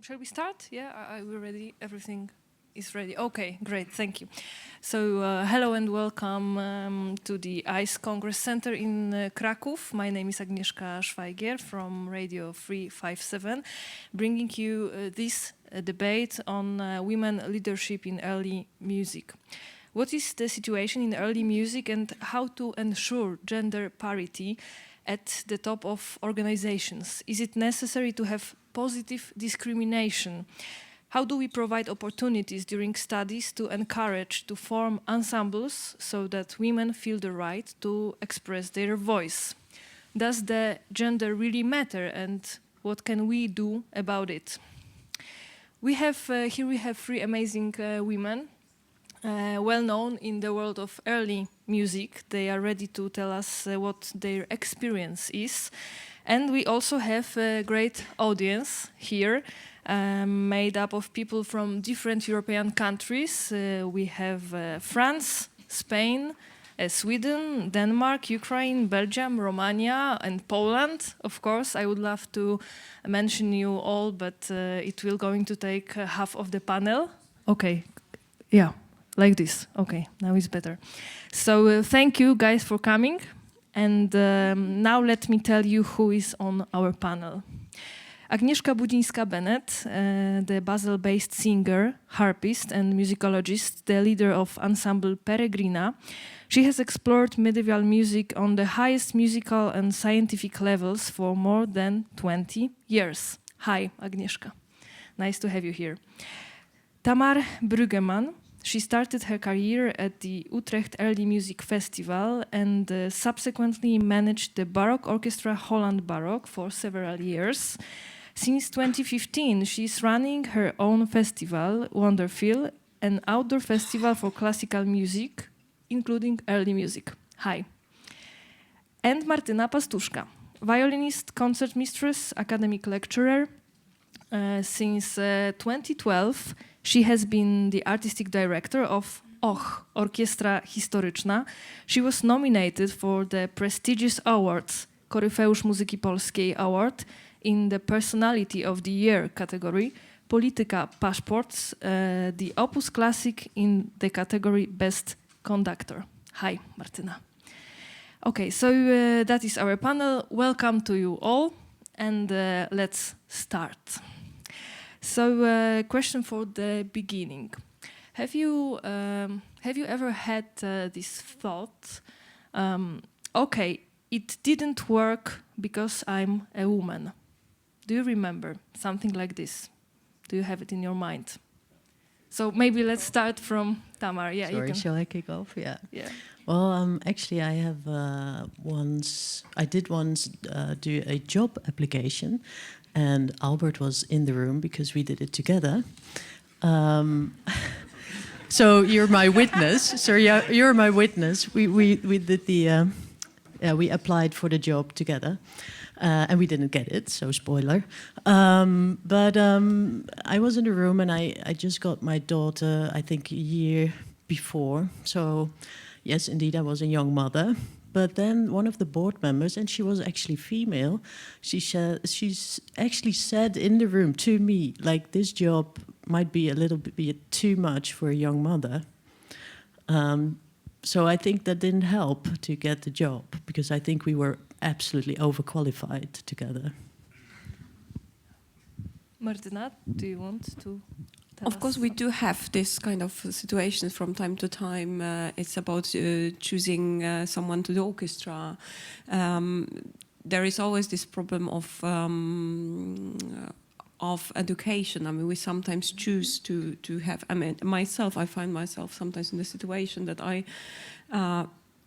Shall we start? Yeah, we're ready. Everything is ready. Okay, great. Thank you. So, hello and welcome to the ICE Congress Center in Krakow. My name is Agnieszka Szwajgier from Radio 357, bringing you this debate on women leadership in early music. What is the situation in early music and how to ensure gender parity at the top of organizations? Is it necessary to have positive discrimination? How do we provide opportunities during studies to encourage to form ensembles so that women feel the right to express their voice? Does the gender really matter, and what can we do about it? We have three amazing women, well known in the world of early music. They are ready to tell us what their experience is. And we also have a great audience here, made up of people from different European countries. We have France, Spain, Sweden, Denmark, Ukraine, Belgium, Romania, and Poland. Of course, I would love to mention you all, but it will going to take half of the panel. Okay, yeah, like this. Okay, now it's better. So thank you guys for coming. And now let me tell you who is on our panel. Agnieszka Budzińska-Bennett, the Basel-based singer, harpist and musicologist, the leader of ensemble Peregrina. She has explored medieval music on the highest musical and scientific levels for more than 20 years. Hi, Agnieszka. Nice to have you here. Tamar Bruggeman. She started her career at the Utrecht Early Music Festival and subsequently managed the Baroque Orchestra Holland Baroque for several years. Since 2015, she's running her own festival, Wonderfeel, an outdoor festival for classical music, including early music. Hi. And Martyna Pastuszka, violinist, concertmistress, academic lecturer. Since 2012, she has been the artistic director of Orkiestra Historyczna. She was nominated for the prestigious awards Koryfeusz Muzyki Polskiej Award in the Personality of the Year category, Polityka Paszports, the Opus Classic in the category Best Conductor. Hi, Martyna. Okay, so that is our panel. Welcome to you all, and let's start. So, question for the beginning: Have you ever had this thought? Okay, it didn't work because I'm a woman. Do you remember something like this? Do you have it in your mind? So maybe let's start from Tamar. Yeah, sorry, you can. Shall I kick off? Yeah. Yeah. Well, actually, I have I did once do a job application, and Albert was in the room because we did it together. So you're my witness. So you're my witness. We did we applied for the job together, and we didn't get it. So spoiler. But I was in the room, and I just got my daughter, I think, a year before. So yes, indeed, I was a young mother. But then one of the board members, and she was actually female, she's actually said in the room to me, like, this job might be a little bit too much for a young mother. So I think that didn't help to get the job, because I think we were absolutely overqualified together. Martyna, do you want to? Of course, we do have this kind of situations from time to time. It's about choosing someone to the orchestra. There is always this problem of education. I mean, we sometimes choose to have. I mean, I find myself sometimes in the situation that I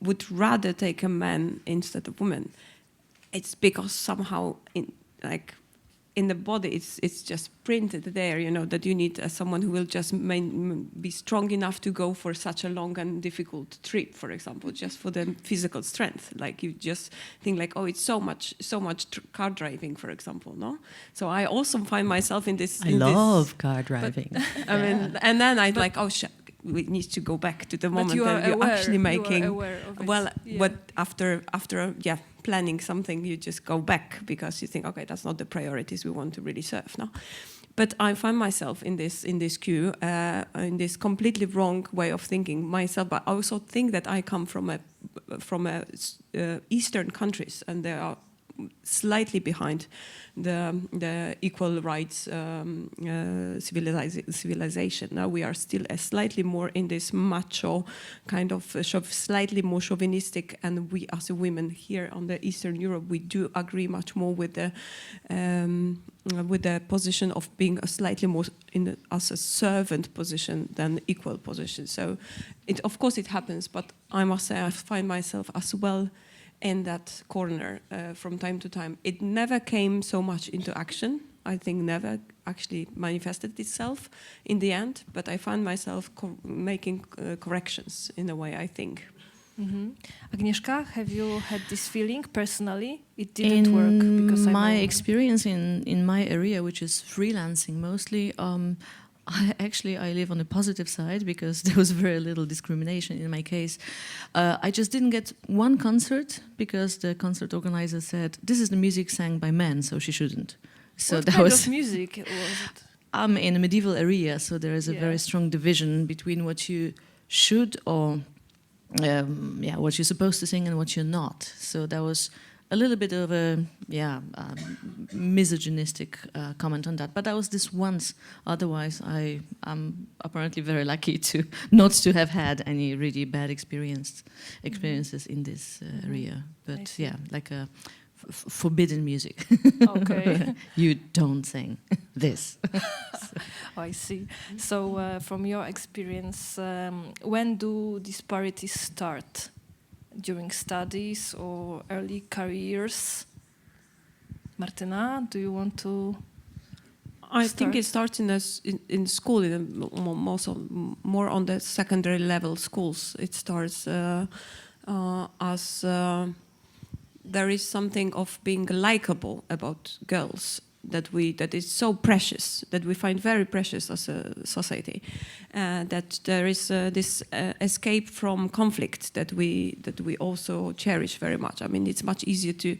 would rather take a man instead of women. It's because somehow in the body, it's just printed there, you know, that you need someone who will just be strong enough to go for such a long and difficult trip, for example, just for the physical strength. Like, you just think like, oh, it's so much car driving, for example, no? So I also find myself in this. I love car driving. I mean, and then I like, oh, we need to go back to the moment that you're actually making. You are aware of it. Well, yeah. but after planning something, you just go back because you think, okay, that's not the priorities we want to really serve, no? But I find myself in this queue, in this completely wrong way of thinking myself. But I also think that I come from Eastern countries, and they are slightly behind the equal rights civilization. Now we are still slightly more in this macho kind of slightly more chauvinistic, and we as women here on the Eastern Europe, we do agree much more with the position of being a slightly more as a servant position than equal position. So of course it happens, but I must say I find myself as well in that corner from time to time. It never came so much into action. I think never actually manifested itself in the end, but I find myself making corrections in a way, I think. Agnieszka, have you had this feeling personally? It didn't work because my experience in my area, which is freelancing mostly, I live on the positive side because there was very little discrimination in my case. I just didn't get one concert because the concert organizer said, this is the music sang by men, so she shouldn't. So what that kind was of music was it? I'm in a medieval area, so there is a very strong division between what you should or what you're supposed to sing and what you're not. So that was a little bit of a misogynistic comment on that, but that was this once. Otherwise, I'm apparently very lucky to not to have had any really bad experiences in this area. But yeah, like a forbidden music. Okay. You don't sing this. I see. So from your experience, when do disparities start? During studies or early careers? Martyna, do you want to I think it starts in school, more on the secondary level schools. It starts as there is something of being likable about girls that is so precious, that we find very precious as a society, that there is this escape from conflict that we also cherish very much. I mean, it's much easier to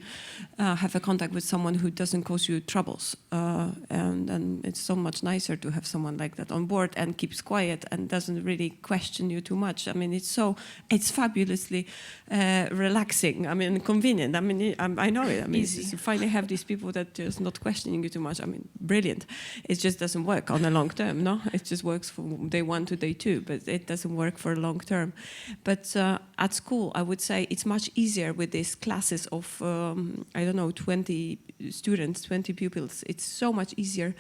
have a contact with someone who doesn't cause you troubles, and it's so much nicer to have someone like that on board and keeps quiet and doesn't really question you too much. I mean, it's fabulously relaxing. I mean, convenient. I mean, I know it. I mean, you finally have these people that just not questioning you too much. I mean, brilliant. It just doesn't work on a long term, no? It just works from day 1 to day 2, but it doesn't work for a long term. But at school, I would say it's much easier with these classes of, 20 students, 20 pupils. It's so much easier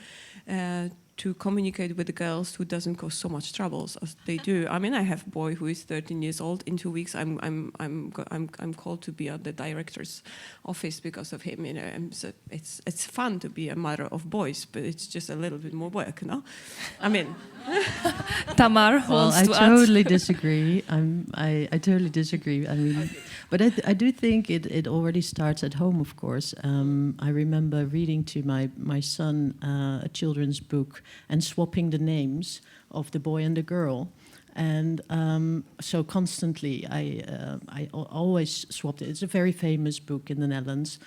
to communicate with the girls who doesn't cause so much troubles as they do. I mean, I have a boy who is 13 years old. In 2 weeks, I'm called to be at the director's office because of him. You know, and so it's fun to be a mother of boys, but it's just a little bit more work, no? I mean, Tamar wants I to add. totally disagree. I totally disagree. I mean, but I do think it already starts at home, of course. I remember reading to my son a children's book and swapping the names of the boy and the girl. And so constantly, I always swapped it. It's a very famous book in the Netherlands.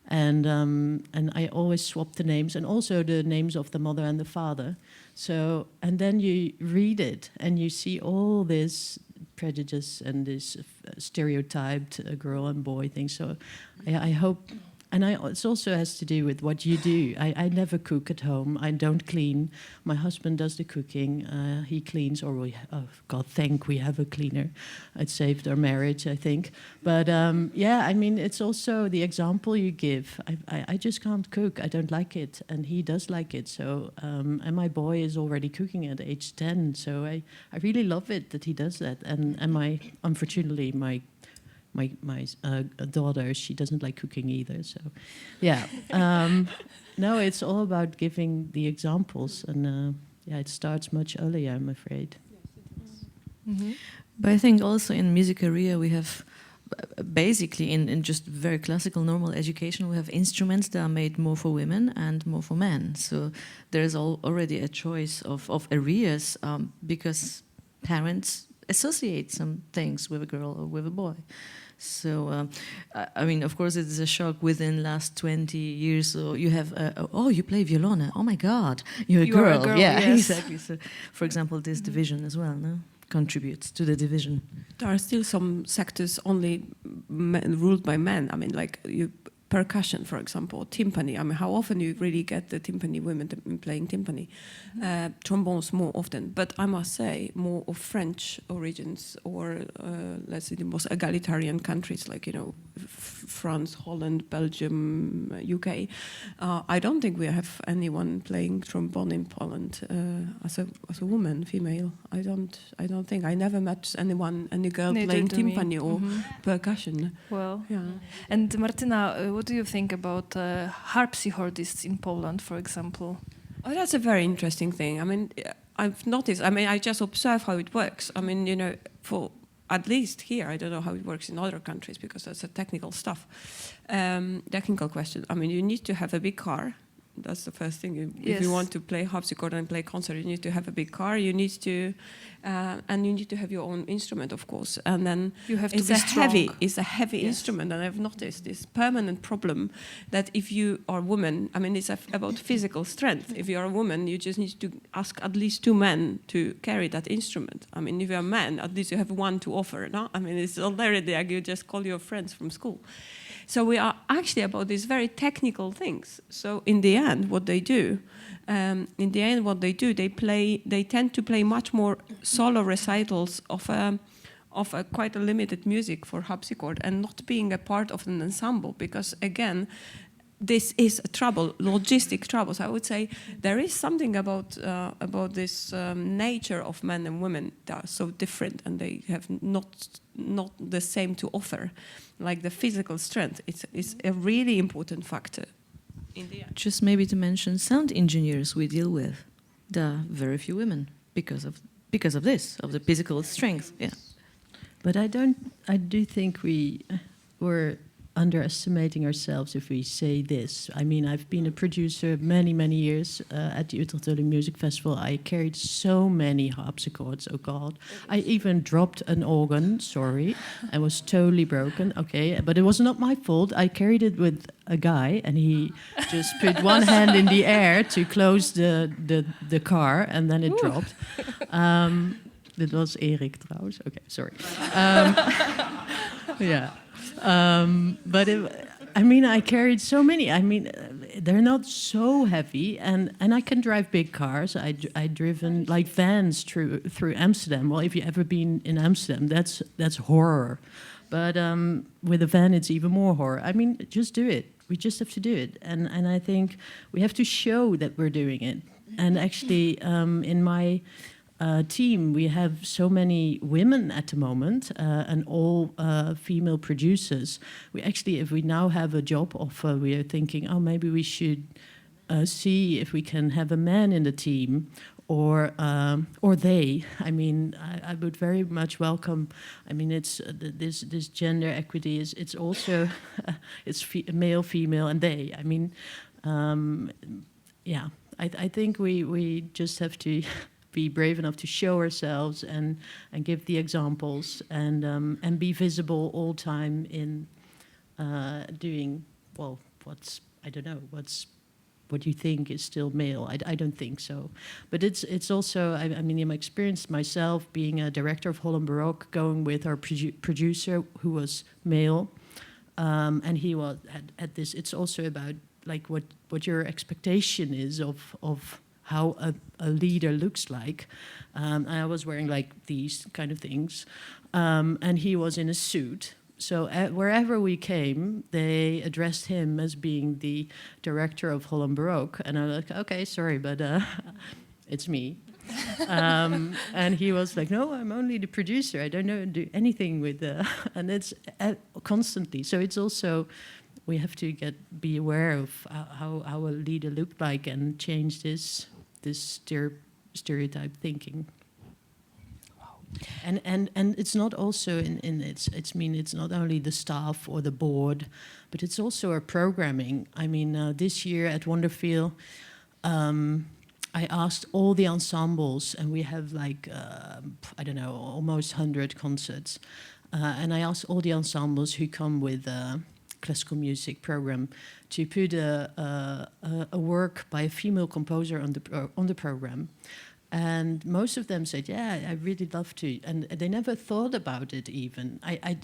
And I always swapped the names and also the names of the mother and the father. So, and then you read it and you see all this prejudice and this stereotyped girl and boy thing. So I hope, and it also has to do with what you do. I never cook at home. I don't clean. My husband does the cooking. He cleans, or God thank we have a cleaner. It saved our marriage, I think. But I mean, it's also the example you give. I just can't cook. I don't like it, and he does like it. So, and my boy is already cooking at age 10. So I really love it that he does that. And unfortunately, my daughter, she doesn't like cooking either. So, yeah. No, it's all about giving the examples, and it starts much earlier, I'm afraid. Mm-hmm. But I think also in music career we have basically in just very classical normal education we have instruments that are made more for women and more for men. So there's already a choice of areas because parents associate some things with a girl or with a boy. So, I mean, of course, it's a shock within last 20 years. So you have, oh, you play violone. Oh my God, you're a You are girl. a girl, Yeah, yes. exactly. So, for example, this division as well, no, contributes to the division. There are still some sectors only ruled by men. I mean, like percussion, for example, timpani. I mean, how often you really get the timpani women playing timpani? Trombones more often, but I must say more of French origins, or let's say the most egalitarian countries like France, Holland, Belgium, UK. I don't think we have anyone playing trombone in Poland as a woman, female. I don't think. I never met any girl Neither playing do me. timpani or percussion. Well, Yeah. and Martyna, what do you think about harpsichordists in Poland, for example? Oh, that's a very interesting thing. I mean, I've noticed. I mean, I just observe how it works. I mean, for at least here, I don't know how it works in other countries because that's a technical stuff, technical question. I mean, you need to have a big car. That's the first thing. If you want to play harpsichord and play concert, you need to have a big car. You need to, and you need to have your own instrument, of course. And then You have to be strong. It's a heavy instrument, and I've noticed this permanent problem that if you are a woman, I mean, it's about physical strength. If you are a woman, you just need to ask at least 2 men to carry that instrument. I mean, if you're a man, at least you have one to offer. No, I mean, it's already like you just call your friends from school. So we are actually about these very technical things. So in the end, what they do, they tend to play much more solo recitals of a quite a limited music for harpsichord and not being a part of an ensemble, because again, this is a trouble, logistic troubles. I would say there is something about this nature of men and women that are so different, and they have not the same to offer. Like the physical strength, it's a really important factor in the end. Just maybe to mention sound engineers we deal with. There are very few women because of this, of the physical strength. Yeah. But I do think we're underestimating ourselves if we say this. I mean, I've been a producer many, many years at the Utrecht Music Festival. I carried so many harpsichords, oh God. I even dropped an organ, sorry. I was totally broken, okay. But it was not my fault. I carried it with a guy, and he just put one hand in the air to close the car, and then it dropped. Dit was Erik trouwens. Okay, sorry. Yeah. But I carried so many. I mean, they're not so heavy, and I can drive big cars. I driven like vans through Amsterdam. Well, if you've ever been in Amsterdam, that's horror. But with a van, it's even more horror. I mean, just do it. We just have to do it, and I think we have to show that we're doing it. And actually, in my team, we have so many women at the moment, and all female producers. We actually, if we now have a job offer, we are thinking, oh, maybe we should see if we can have a man in the team, or they. I mean, I would very much welcome. I mean, it's this gender equity is it's also it's male, female, and they. I mean, yeah. I think we just have to be brave enough to show ourselves and give the examples and be visible all time in doing what you think is still male. I don't think so, but it's also I mean, in my experience myself being a director of Holland Baroque, going with our producer who was male, and he was at this. It's also about like what your expectation is of how a leader looks like. I was wearing like these kind of things, and he was in a suit. So wherever we came, they addressed him as being the director of Holland Baroque. And I was like, okay, sorry, but it's me. And he was like, no, I'm only the producer. I don't do anything with and it's constantly. So it's also, we have to be aware of how a leader looked like and change this stereotype thinking. And it's not also it's not only the staff or the board, but it's also our programming. I mean, this year at Wonderfeel, I asked all the ensembles, and we have like I don't know, almost 100 concerts. And I asked all the ensembles who come with a classical music program to put a work by a female composer on the program. And most of them said, yeah, I really love to. And they never thought about it even. I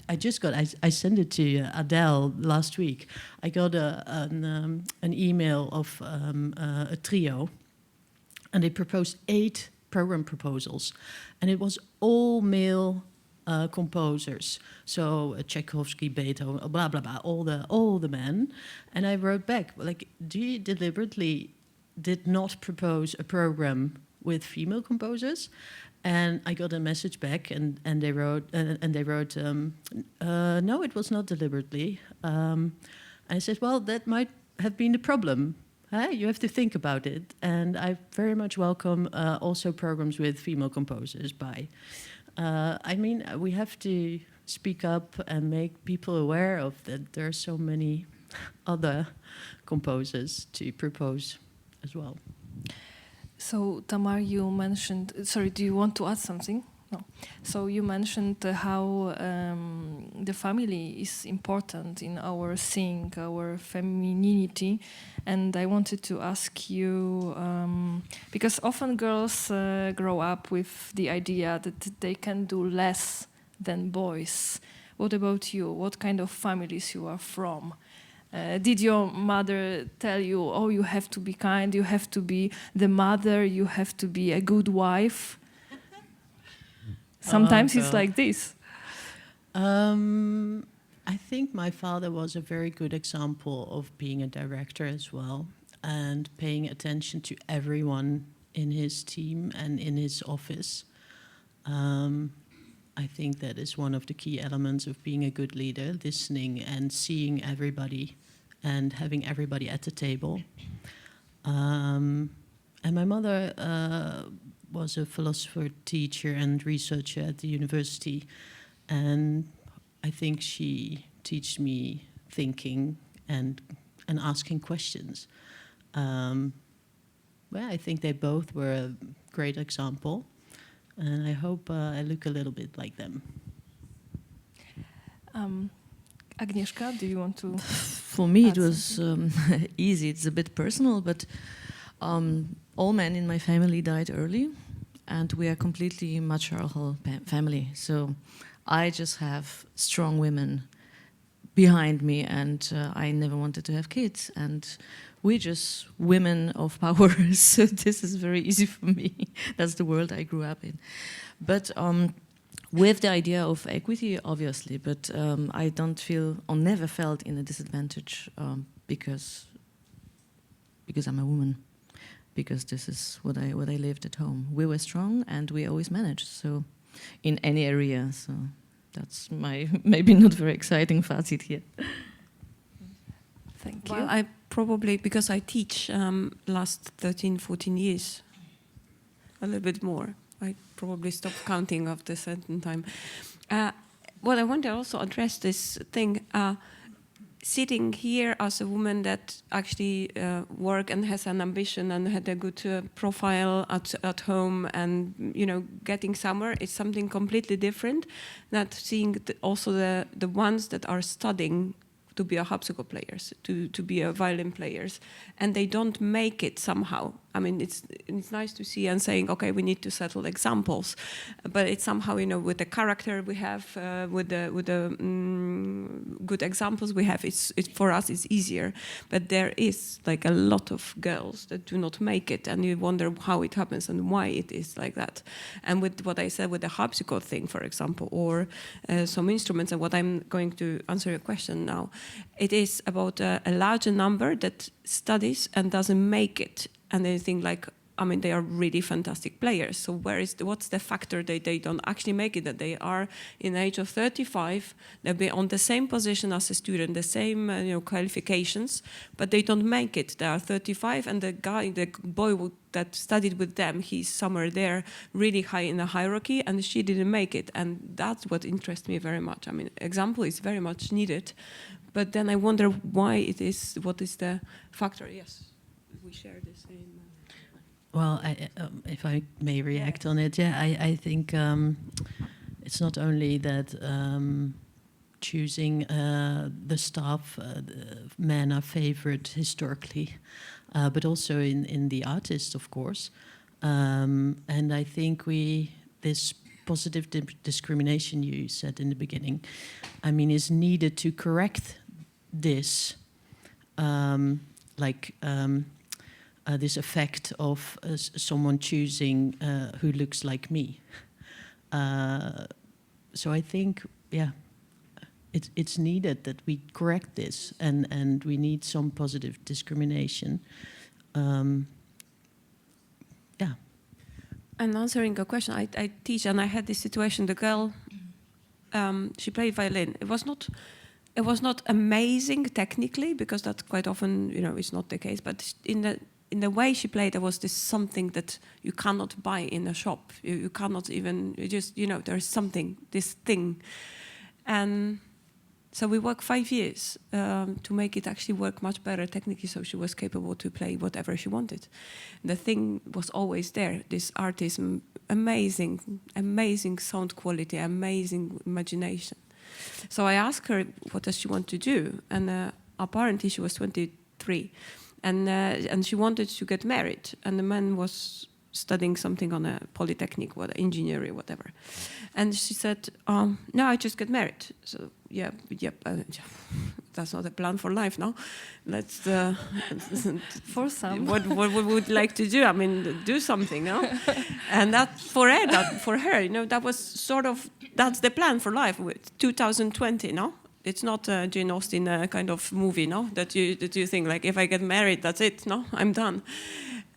sent it to Adele last week. I got an email of a trio, and they proposed 8 program proposals. And it was all male composers. So Tchaikovsky, Beethoven, blah, blah, blah, all the men. And I wrote back, like, do you deliberately did not propose a program with female composers? And I got a message back, and they wrote, no, it was not deliberately. I said, well, that might have been the problem. You have to think about it. And I very much welcome also programs with female composers. I mean, we have to speak up and make people aware of that there are so many other composers to propose as well. So, Tamar, you mentioned, sorry, do you want to add something? No. So you mentioned how the family is important in our seeing our femininity, and I wanted to ask you, because often girls grow up with the idea that they can do less than boys. What about you? What kind of families you are from? Did your mother tell you, oh, you have to be kind, you have to be the mother, you have to be a good wife? Sometimes it's like this. I think my father was a very good example of being a director as well, and paying attention to everyone in his team and in his office. I think that is one of the key elements of being a good leader, listening and seeing everybody and having everybody at the table. And my mother was a philosopher, teacher and researcher at the university, and I think she taught me thinking and asking questions. Well, I think they both were a great example, and I hope I look a little bit like them. Agnieszka, do you want to? For me, it was easy. It's a bit personal, but all men in my family died early, and we are completely matriarchal family. So I just have strong women behind me, and I never wanted to have kids. And we're just women of power, so this is very easy for me. That's the world I grew up in. But with the idea of equity, obviously, but I don't feel or never felt in a disadvantage because I'm a woman. Because this is what I lived at home. We were strong and we always managed. So, in any area. So that's my maybe not very exciting facet here. Thank you. Well, I probably, because I teach last 13, 14 years, a little bit more. I probably stopped counting after a certain time. What I want to also address this thing. Sitting here as a woman that actually work and has an ambition and had a good profile at home, and getting somewhere is something completely different. Not seeing also the ones that are studying to be a harpsichord players, to be a violin players, and they don't make it somehow. I mean, it's nice to see and saying, okay, we need to settle examples, but it's somehow, with the character we have, with the good examples we have, it's for us it's easier. But there is like a lot of girls that do not make it, and you wonder how it happens and why it is like that. And with what I said with the harpsichord thing, for example, or some instruments, and what I'm going to answer your question now, it is about a larger number that studies and doesn't make it. And they think they are really fantastic players. So what's the factor that they don't actually make it? That they are in the age of 35, they'll be on the same position as a student, the same qualifications, but they don't make it. They are 35, and the boy that studied with them, he's somewhere there, really high in the hierarchy, and she didn't make it. And that's what interests me very much. I mean, example is very much needed, but then I wonder why it is. What is the factor? Yes. We share the same. Well, if I may react on it, I think it's not only that choosing the staff, the men are favored historically, but also in the artists, of course. And I think this positive discrimination you said in the beginning, I mean, is needed to correct this, this effect of someone choosing who looks like me. So I think, yeah, it's needed that we correct this, and we need some positive discrimination. Yeah. And answering a question, I teach, and I had this situation. The girl, she played violin. It was not amazing technically, because that quite often, is not the case. But in the way she played, there was this something that you cannot buy in a shop. You cannot even, there's something, this thing. And so we worked 5 years to make it actually work much better technically, so she was capable to play whatever she wanted. The thing was always there, this artism, amazing sound quality, amazing imagination. So I asked her, what does she want to do? And apparently she was 23. And she wanted to get married. And the man was studying something on a polytechnic, engineering, whatever. And she said, no, I just get married. So, that's not a plan for life, no? Let's... for some. What we would like to do, I mean, do something, no? And that, for her, that was sort of, that's the plan for life, with 2020, no? It's not a Jane Austen kind of movie, no? That you think, like, if I get married, that's it, no? I'm done.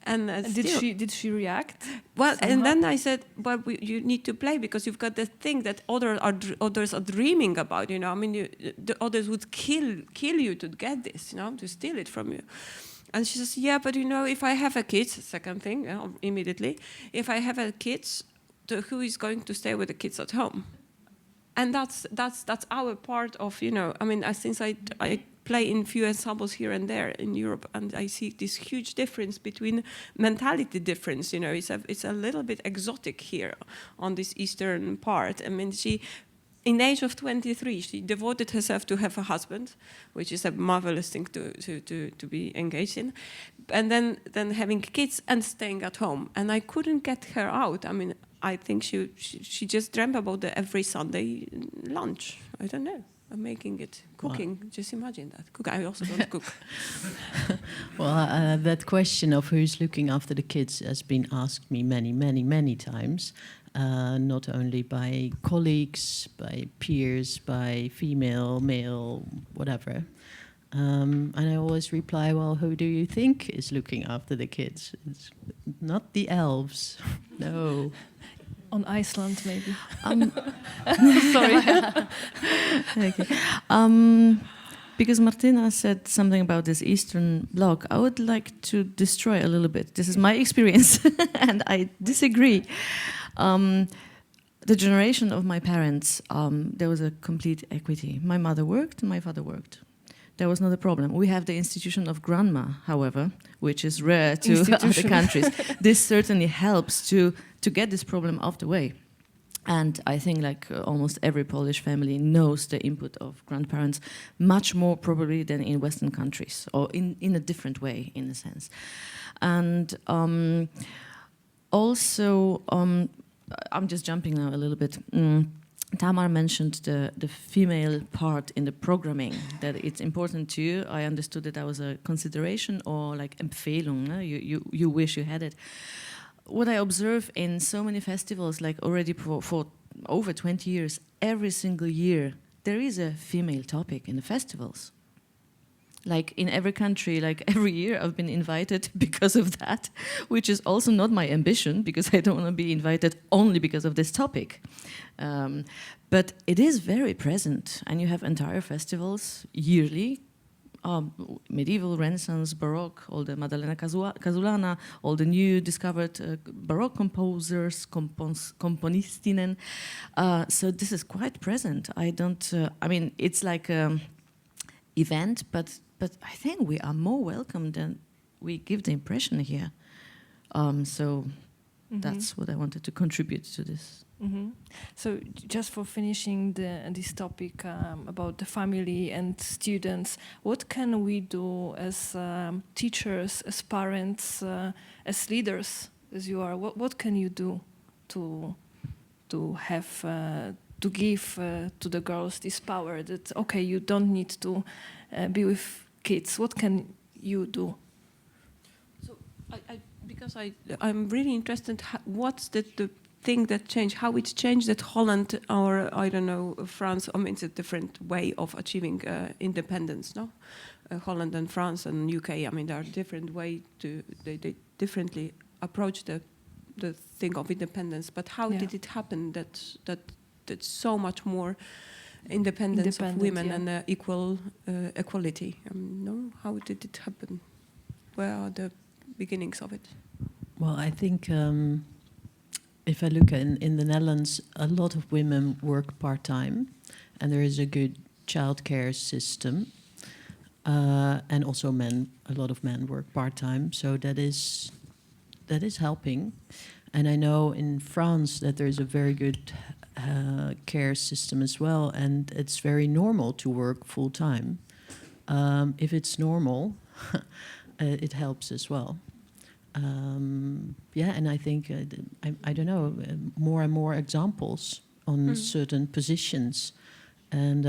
And did she react? Well, somehow? and then I said, well, you need to play, because you've got the thing that others are dreaming about. I mean, the others would kill you to get this, to steal it from you. And she says, yeah, but if I have a kid, second thing, immediately, if I have a kids, who is going to stay with the kids at home? And that's our part of, I mean, since I play in few ensembles here and there in Europe, and I see this huge difference between mentality difference. It's a little bit exotic here on this eastern part. I mean, in the age of 23, she devoted herself to have a husband, which is a marvelous thing to be engaged in, and then having kids and staying at home. And I couldn't get her out. I mean, I think she just dreamt about the every Sunday lunch. I don't know. I'm making it, cooking. Wow. Just imagine that. Cook. I also don't cook. Well, that question of who's looking after the kids has been asked me many times, not only by colleagues, by peers, by female, male, whatever. And I always reply, well, who do you think is looking after the kids? It's not the elves, no. On Iceland, maybe. Sorry. Okay. Because Martina said something about this Eastern Bloc, I would like to destroy a little bit. This is my experience, and I disagree. The generation of my parents, there was a complete equity. My mother worked, my father worked. There was not a problem. We have the institution of grandma, however, which is rare to other countries. This certainly helps to get this problem off the way. And I think almost every Polish family knows the input of grandparents much more probably than in Western countries, or in a different way, in a sense. And also, I'm just jumping now a little bit. Tamar mentioned the female part in the programming, that it's important to you. I understood that was a consideration or like Empfehlung. You wish you had it. What I observe in so many festivals, like already for over 20 years, every single year, there is a female topic in the festivals. Like in every country, like every year I've been invited because of that, which is also not my ambition, because I don't want to be invited only because of this topic. But it is very present, and you have entire festivals yearly, medieval, Renaissance, Baroque, all the Maddalena Casulana, all the new discovered Baroque composers, componistinnen. So this is quite present. I mean, it's like an event, but I think we are more welcome than we give the impression here. So, that's what I wanted to contribute to this. So just for finishing this topic about the family and students, what can we do as teachers, as parents, as leaders, as you are? What can you do to have to give to the girls this power that okay, you don't need to be with kids? What can you do? So I'm really interested. What's the thing that changed? How it changed that Holland or I don't know France? I mean, it's a different way of achieving independence, no? Holland and France and UK. I mean, there are different way to they differently approach the thing of independence. But how did it happen that so much more independence of women and equality? No, how did it happen? Where are the beginnings of it? Well, I think if I look in the Netherlands, a lot of women work part-time, and there is a good childcare system, and also men. A lot of men work part-time, so that is helping. And I know in France that there is a very good care system as well, and it's very normal to work full-time. If it's normal, it helps as well. And I think I don't know, more and more examples on certain positions, and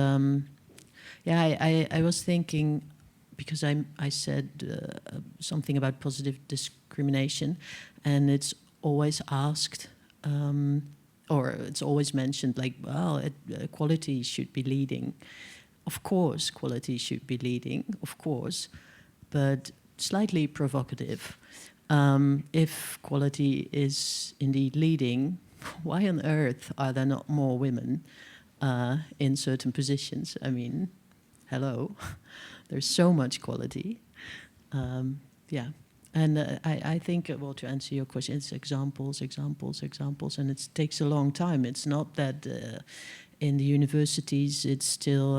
I was thinking, because I said something about positive discrimination, and it's always asked, or it's always mentioned, like, well, quality should be leading. Of course, quality should be leading, of course, but slightly provocative. If quality is indeed leading, why on earth are there not more women in certain positions? I mean, hello, there's so much quality. And I think, well, to answer your question, it's examples, and it takes a long time. It's not that in the universities it's still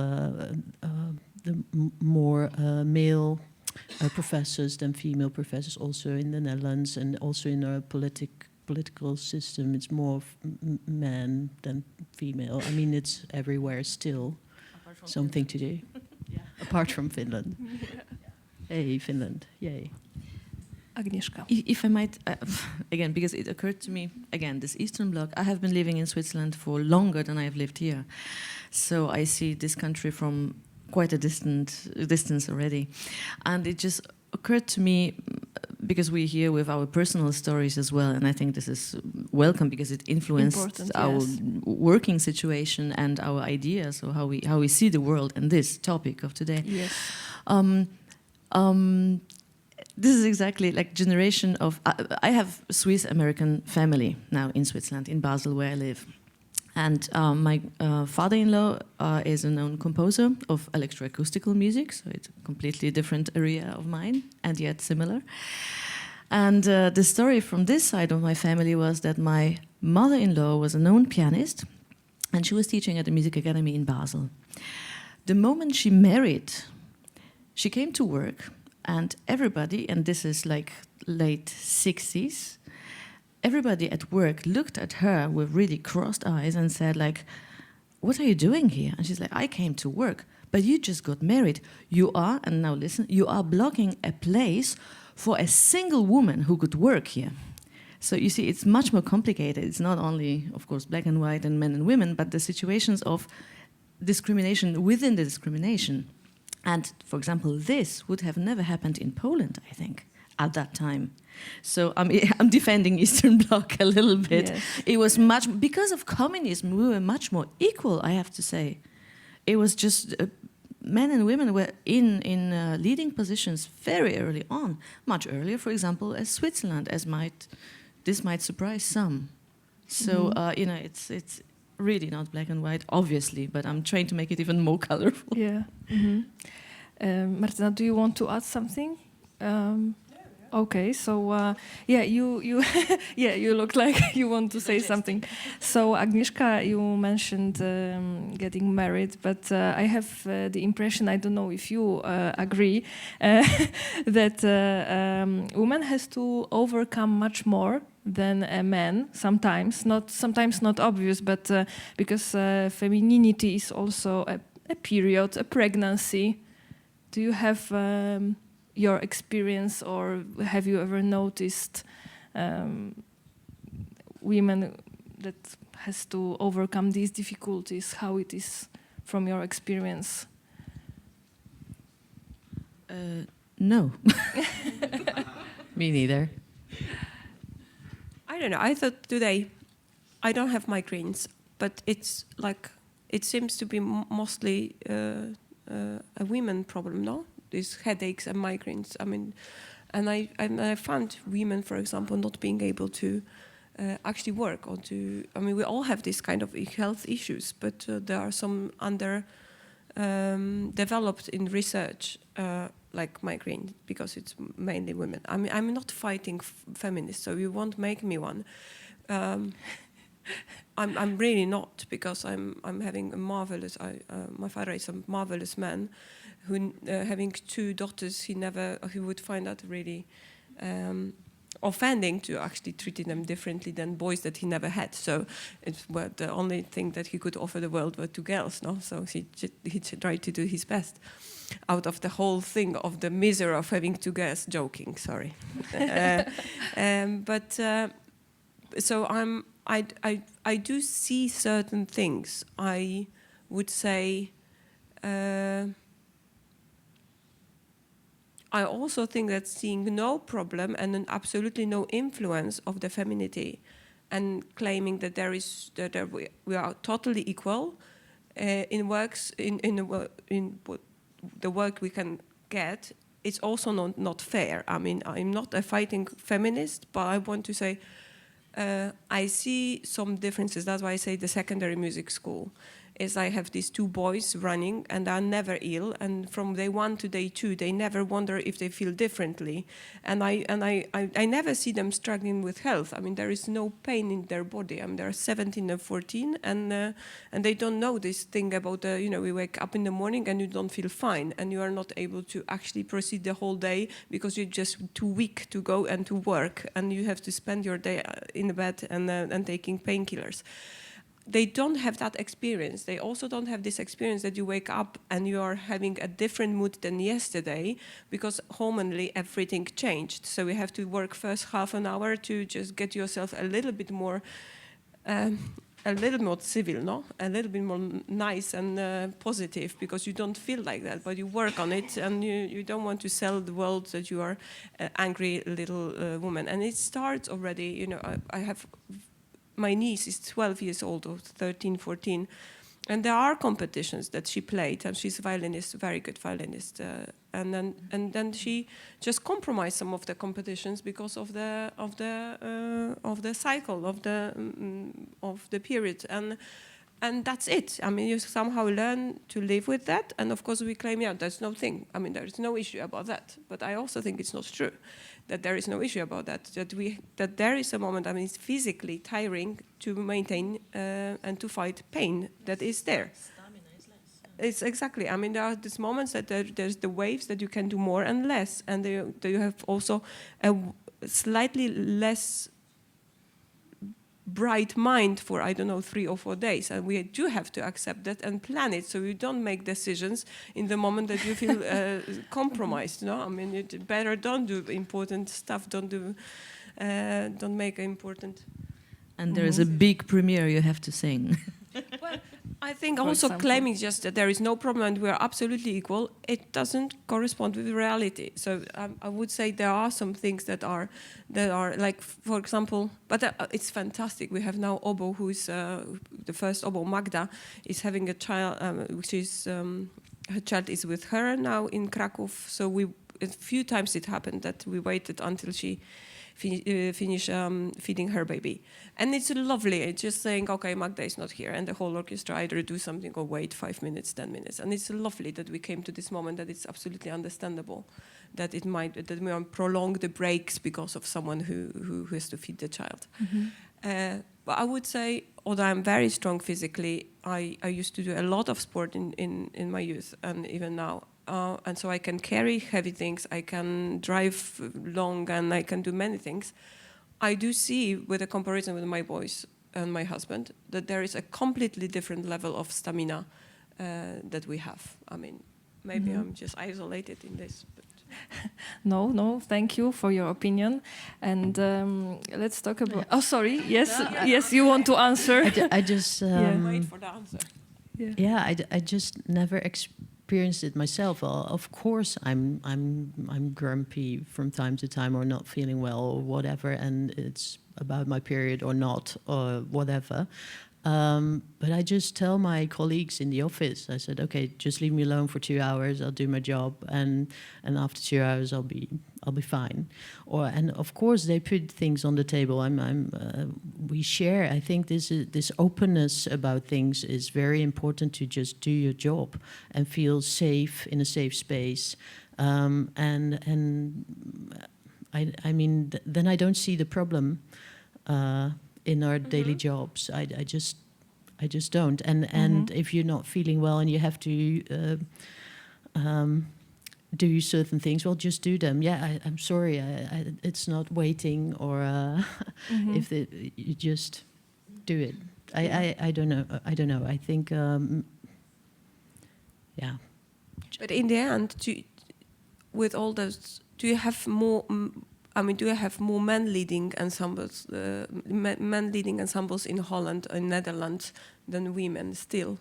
the more male professors than female professors, also in the Netherlands, and also in our political system, it's more men than female. I mean, it's everywhere still something Finland. to do. Apart from Finland. Hey, Finland, yay. Agnieszka. If I might, again, because it occurred to me, again, this Eastern Bloc, I have been living in Switzerland for longer than I have lived here. So I see this country from quite a distance already. And it just occurred to me, because we're here with our personal stories as well, and I think this is welcome because it influenced our working situation and our ideas, or how we see the world and this topic of today. Yes. This is exactly like generation of... I have Swiss-American family now in Switzerland, in Basel, where I live. And my father-in-law is a known composer of electroacoustical music, so it's a completely different area of mine, and yet similar. And the story from this side of my family was that my mother-in-law was a known pianist, and she was teaching at the Music Academy in Basel. The moment she married, she came to work, and everybody, and this is like late 60s, everybody at work looked at her with really crossed eyes and said, like, what are you doing here? And she's like, I came to work, but you just got married. You are, and now listen, you are blocking a place for a single woman who could work here. So you see, it's much more complicated. It's not only, of course, black and white and men and women, but the situations of discrimination within the discrimination. And, for example, this would have never happened in Poland, I think, at that time. So I'm defending Eastern Bloc a little bit. Yes. It was because of communism, we were much more equal, I have to say. It was just men and women were in leading positions very early on, much earlier, for example, as Switzerland, this might surprise some. So, it's really not black and white, obviously, but I'm trying to make it even more colorful. Yeah. Martina, do you want to add something? Okay, so you you look like you want to say something. So Agnieszka, you mentioned getting married, but I have the impression, I don't know if you agree, that women has to overcome much more than a man. Sometimes not obvious, but because femininity is also a period, a pregnancy. Do you have your experience, or have you ever noticed women that has to overcome these difficulties? How it is from your experience? No. Me neither. I don't know. I thought today, I don't have migraines, but it's like it seems to be mostly a women problem, no? These headaches and migraines. I mean, and I found women, for example, not being able to actually work or to. I mean, we all have this kind of health issues, but there are some developed in research. Like migraine, because it's mainly women. I mean, I'm not fighting feminists, so you won't make me one. I'm really not, because I'm having a marvelous. My father is a marvelous man, who having 2 daughters, he would find that really offending to actually treating them differently than boys that he never had. So it's the only thing that he could offer the world were 2 girls, no? So he tried to do his best out of the whole thing of the misery of having 2 girls. Joking, sorry. So I do see certain things. I would say. I also think that seeing no problem and an absolutely no influence of the femininity, and claiming that we are totally equal in the work we can get, it's also not fair. I mean, I'm not a fighting feminist, but I want to say I see some differences. That's why I say the secondary music school is I have these 2 boys running, and are never ill, and from day 1 to day 2 they never wonder if they feel differently, and I never see them struggling with health. I mean, there is no pain in their body. I mean, they're 17 and 14, and they don't know this thing about we wake up in the morning and you don't feel fine, and you are not able to actually proceed the whole day because you're just too weak to go and to work, and you have to spend your day in the bed and taking painkillers. They don't have that experience. They also don't have this experience that you wake up and you are having a different mood than yesterday, because hormonally everything changed. So you have to work first half an hour to just get yourself a little bit more civil, no? A little bit more nice and positive, because you don't feel like that, but you work on it, and you don't want to sell the world that you are an angry little woman. And it starts already, I have... My niece is 12 years old, or 13, 14, and there are competitions that she played, and she's a violinist, very good violinist, and then she just compromised some of the competitions because of the cycle of the period, and that's it. I mean, you somehow learn to live with that, and of course we claim, there's no thing. I mean, there is no issue about that, but I also think it's not true. That there is no issue about that. That there is a moment. I mean, it's physically tiring to maintain and to fight pain that is there. Stamina is less. It's exactly. I mean, there are these moments that there's the waves that you can do more and less, and you have also a slightly less bright mind for 3 or 4 days, and we do have to accept that and plan it, so you don't make decisions in the moment that you feel compromised. No, I mean, you better don't do important stuff. Don't make important. And there is a big premiere you have to sing. Well, I think also claiming just that there is no problem and we are absolutely equal, it doesn't correspond with reality. So I would say there are some things that are like, for example, but it's fantastic. We have now Obo, who is the first Obo, Magda, is having a child, which is her child is with her now in Krakow. So a few times it happened that we waited until she finish feeding her baby, and it's lovely. It's just saying, okay, Magda is not here, and the whole orchestra either do something or wait 5 minutes, 10 minutes, and it's lovely that we came to this moment. That it's absolutely understandable that we prolong the breaks because of someone who has to feed the child. Mm-hmm. But I would say, although I'm very strong physically, I used to do a lot of sport in my youth and even now. And so I can carry heavy things, I can drive long, and I can do many things. I do see, with a comparison with my boys and my husband, that there is a completely different level of stamina that we have. I mean, maybe I'm just isolated in this. But. No, thank you for your opinion. And let's talk about... Oh, sorry, yes, you want to answer. I just... Wait for the answer. I just never experienced it myself. Well, of course, I'm grumpy from time to time, or not feeling well, or whatever, and it's about my period or not, or whatever. But I just tell my colleagues in the office. I said, okay, just leave me alone for 2 hours. I'll do my job, and after 2 hours, I'll be fine. And of course, they put things on the table. We share. I think this openness about things is very important, to just do your job and feel safe in a safe space. And I mean, then I don't see the problem. In our daily jobs, I just don't. And if you're not feeling well and you have to do certain things, well, just do them. Yeah, I'm sorry, it's not waiting, or if you just do it. I don't know. I think, yeah. But in the end, with all those, do you have more? Do you have more men-leading ensembles, men-leading ensembles in Holland and Netherlands than women still?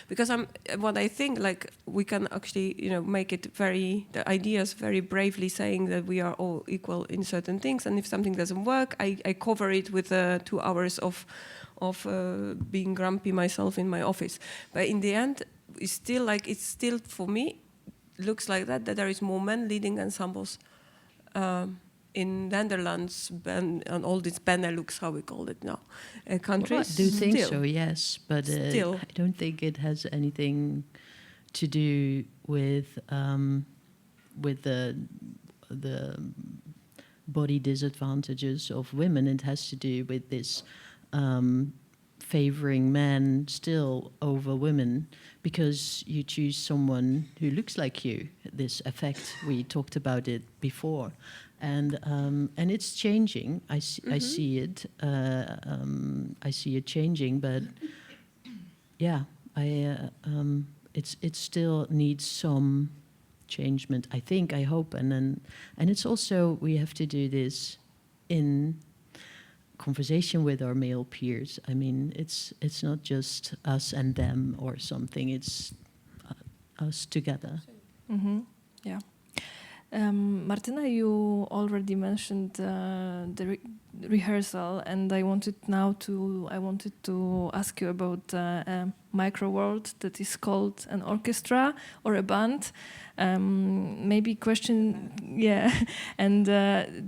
Because what I think, like, we can actually, make it the ideas very bravely saying that we are all equal in certain things, and if something doesn't work, I cover it with 2 hours of being grumpy myself in my office. But in the end, it's still for me, looks like that there is more men-leading ensembles. In Netherlands and all these Benelux, how we call it now, countries. Well, I do think so, yes, but I don't think it has anything to do with the body disadvantages of women. It has to do with this favoring men still over women, because you choose someone who looks like you. This effect, we talked about it before. And it's changing. I see it. I see it changing, but yeah, it still needs some changement. I think. I hope. And it's also, we have to do this in conversation with our male peers. I mean, it's not just us and them or something. It's us together. Yeah. Martina, you already mentioned the rehearsal, and I wanted to ask you about a micro world that is called an orchestra or a band. Maybe question, yeah. And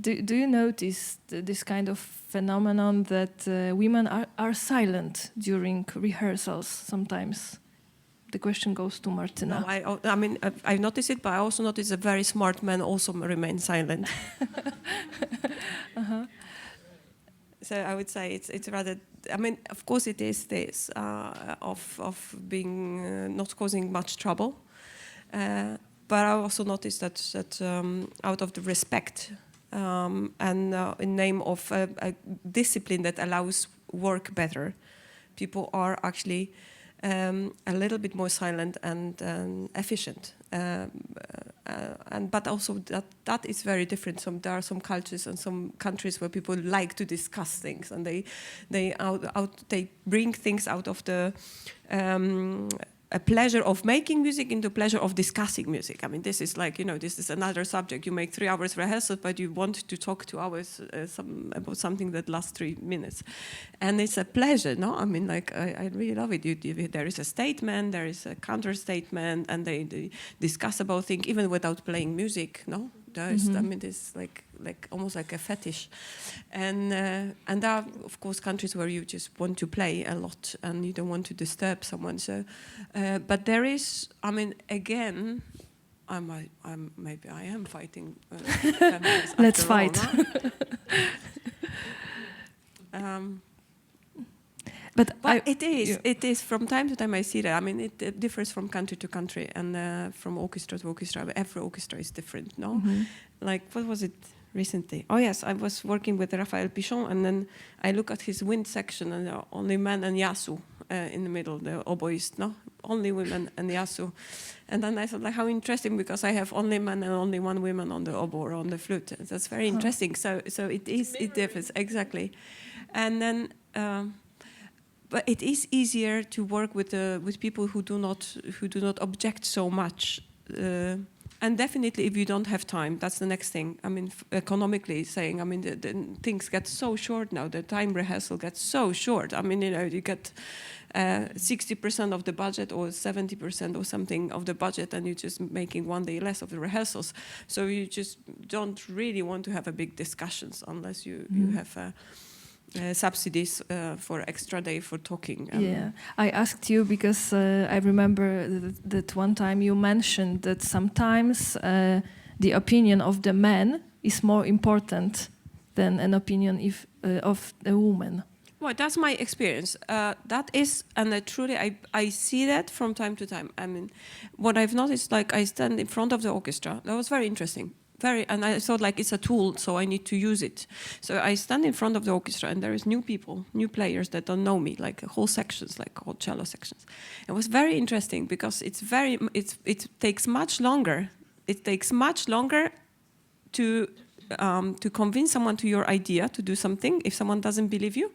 do you notice this kind of phenomenon that women are silent during rehearsals sometimes? The question goes to Martina. No, I mean, I noticed it, but I also noticed that very smart men also remain silent. So I would say it's rather. I mean, of course, it is this of being not causing much trouble, but I also noticed that out of the respect and in name of a discipline that allows work better, people are actually. A little bit more silent and efficient, but also that is very different. There are some cultures and some countries where people like to discuss things, and they bring things out of the a pleasure of making music into pleasure of discussing music. I mean, this is like, this is another subject. You make 3 hours rehearsal, but you want to talk 2 hours about something that lasts 3 minutes. And it's a pleasure, no? I mean, like, I really love it. There is a statement, there is a counter statement, and they discuss about things even without playing music, no? There's, I mean, it's like almost like a fetish, and there are, of course, countries where you just want to play a lot and you don't want to disturb someone. So, but there is, I mean, again, maybe I am fighting. Let's fight. But it is from time to time I see that. I mean, it differs from country to country and from orchestra to orchestra. Every orchestra is different, no? Like, what was it? recently. Oh yes, I was working with Raphael Pichon, and then I look at his wind section, and there are only men and Yasu in the middle, the oboist, no? Only women and Yasu. And then I thought, like, how interesting, because I have only men and only one woman on the oboe or on the flute. That's very interesting. So it differs, exactly. And then, but it is easier to work with people who do not object so much. And definitely, if you don't have time, that's the next thing. I mean, economically saying, I mean, the things get so short now. The time rehearsal gets so short. I mean, you get 60% of the budget or 70% or something of the budget, and you're just making one day less of the rehearsals. So you just don't really want to have a big discussions unless you have subsidies for extra day for talking. Yeah, I asked you because I remember that one time you mentioned that sometimes the opinion of the man is more important than an opinion of a woman. Well, that's my experience. That is, and truly, I see that from time to time. I mean, what I've noticed, like I stand in front of the orchestra. That was very interesting. And I thought, like, it's a tool, so I need to use it. So I stand in front of the orchestra, and there is new people, new players that don't know me, like whole sections, like whole cello sections. It was very interesting because it takes much longer. It takes much longer to convince someone to your idea to do something if someone doesn't believe you.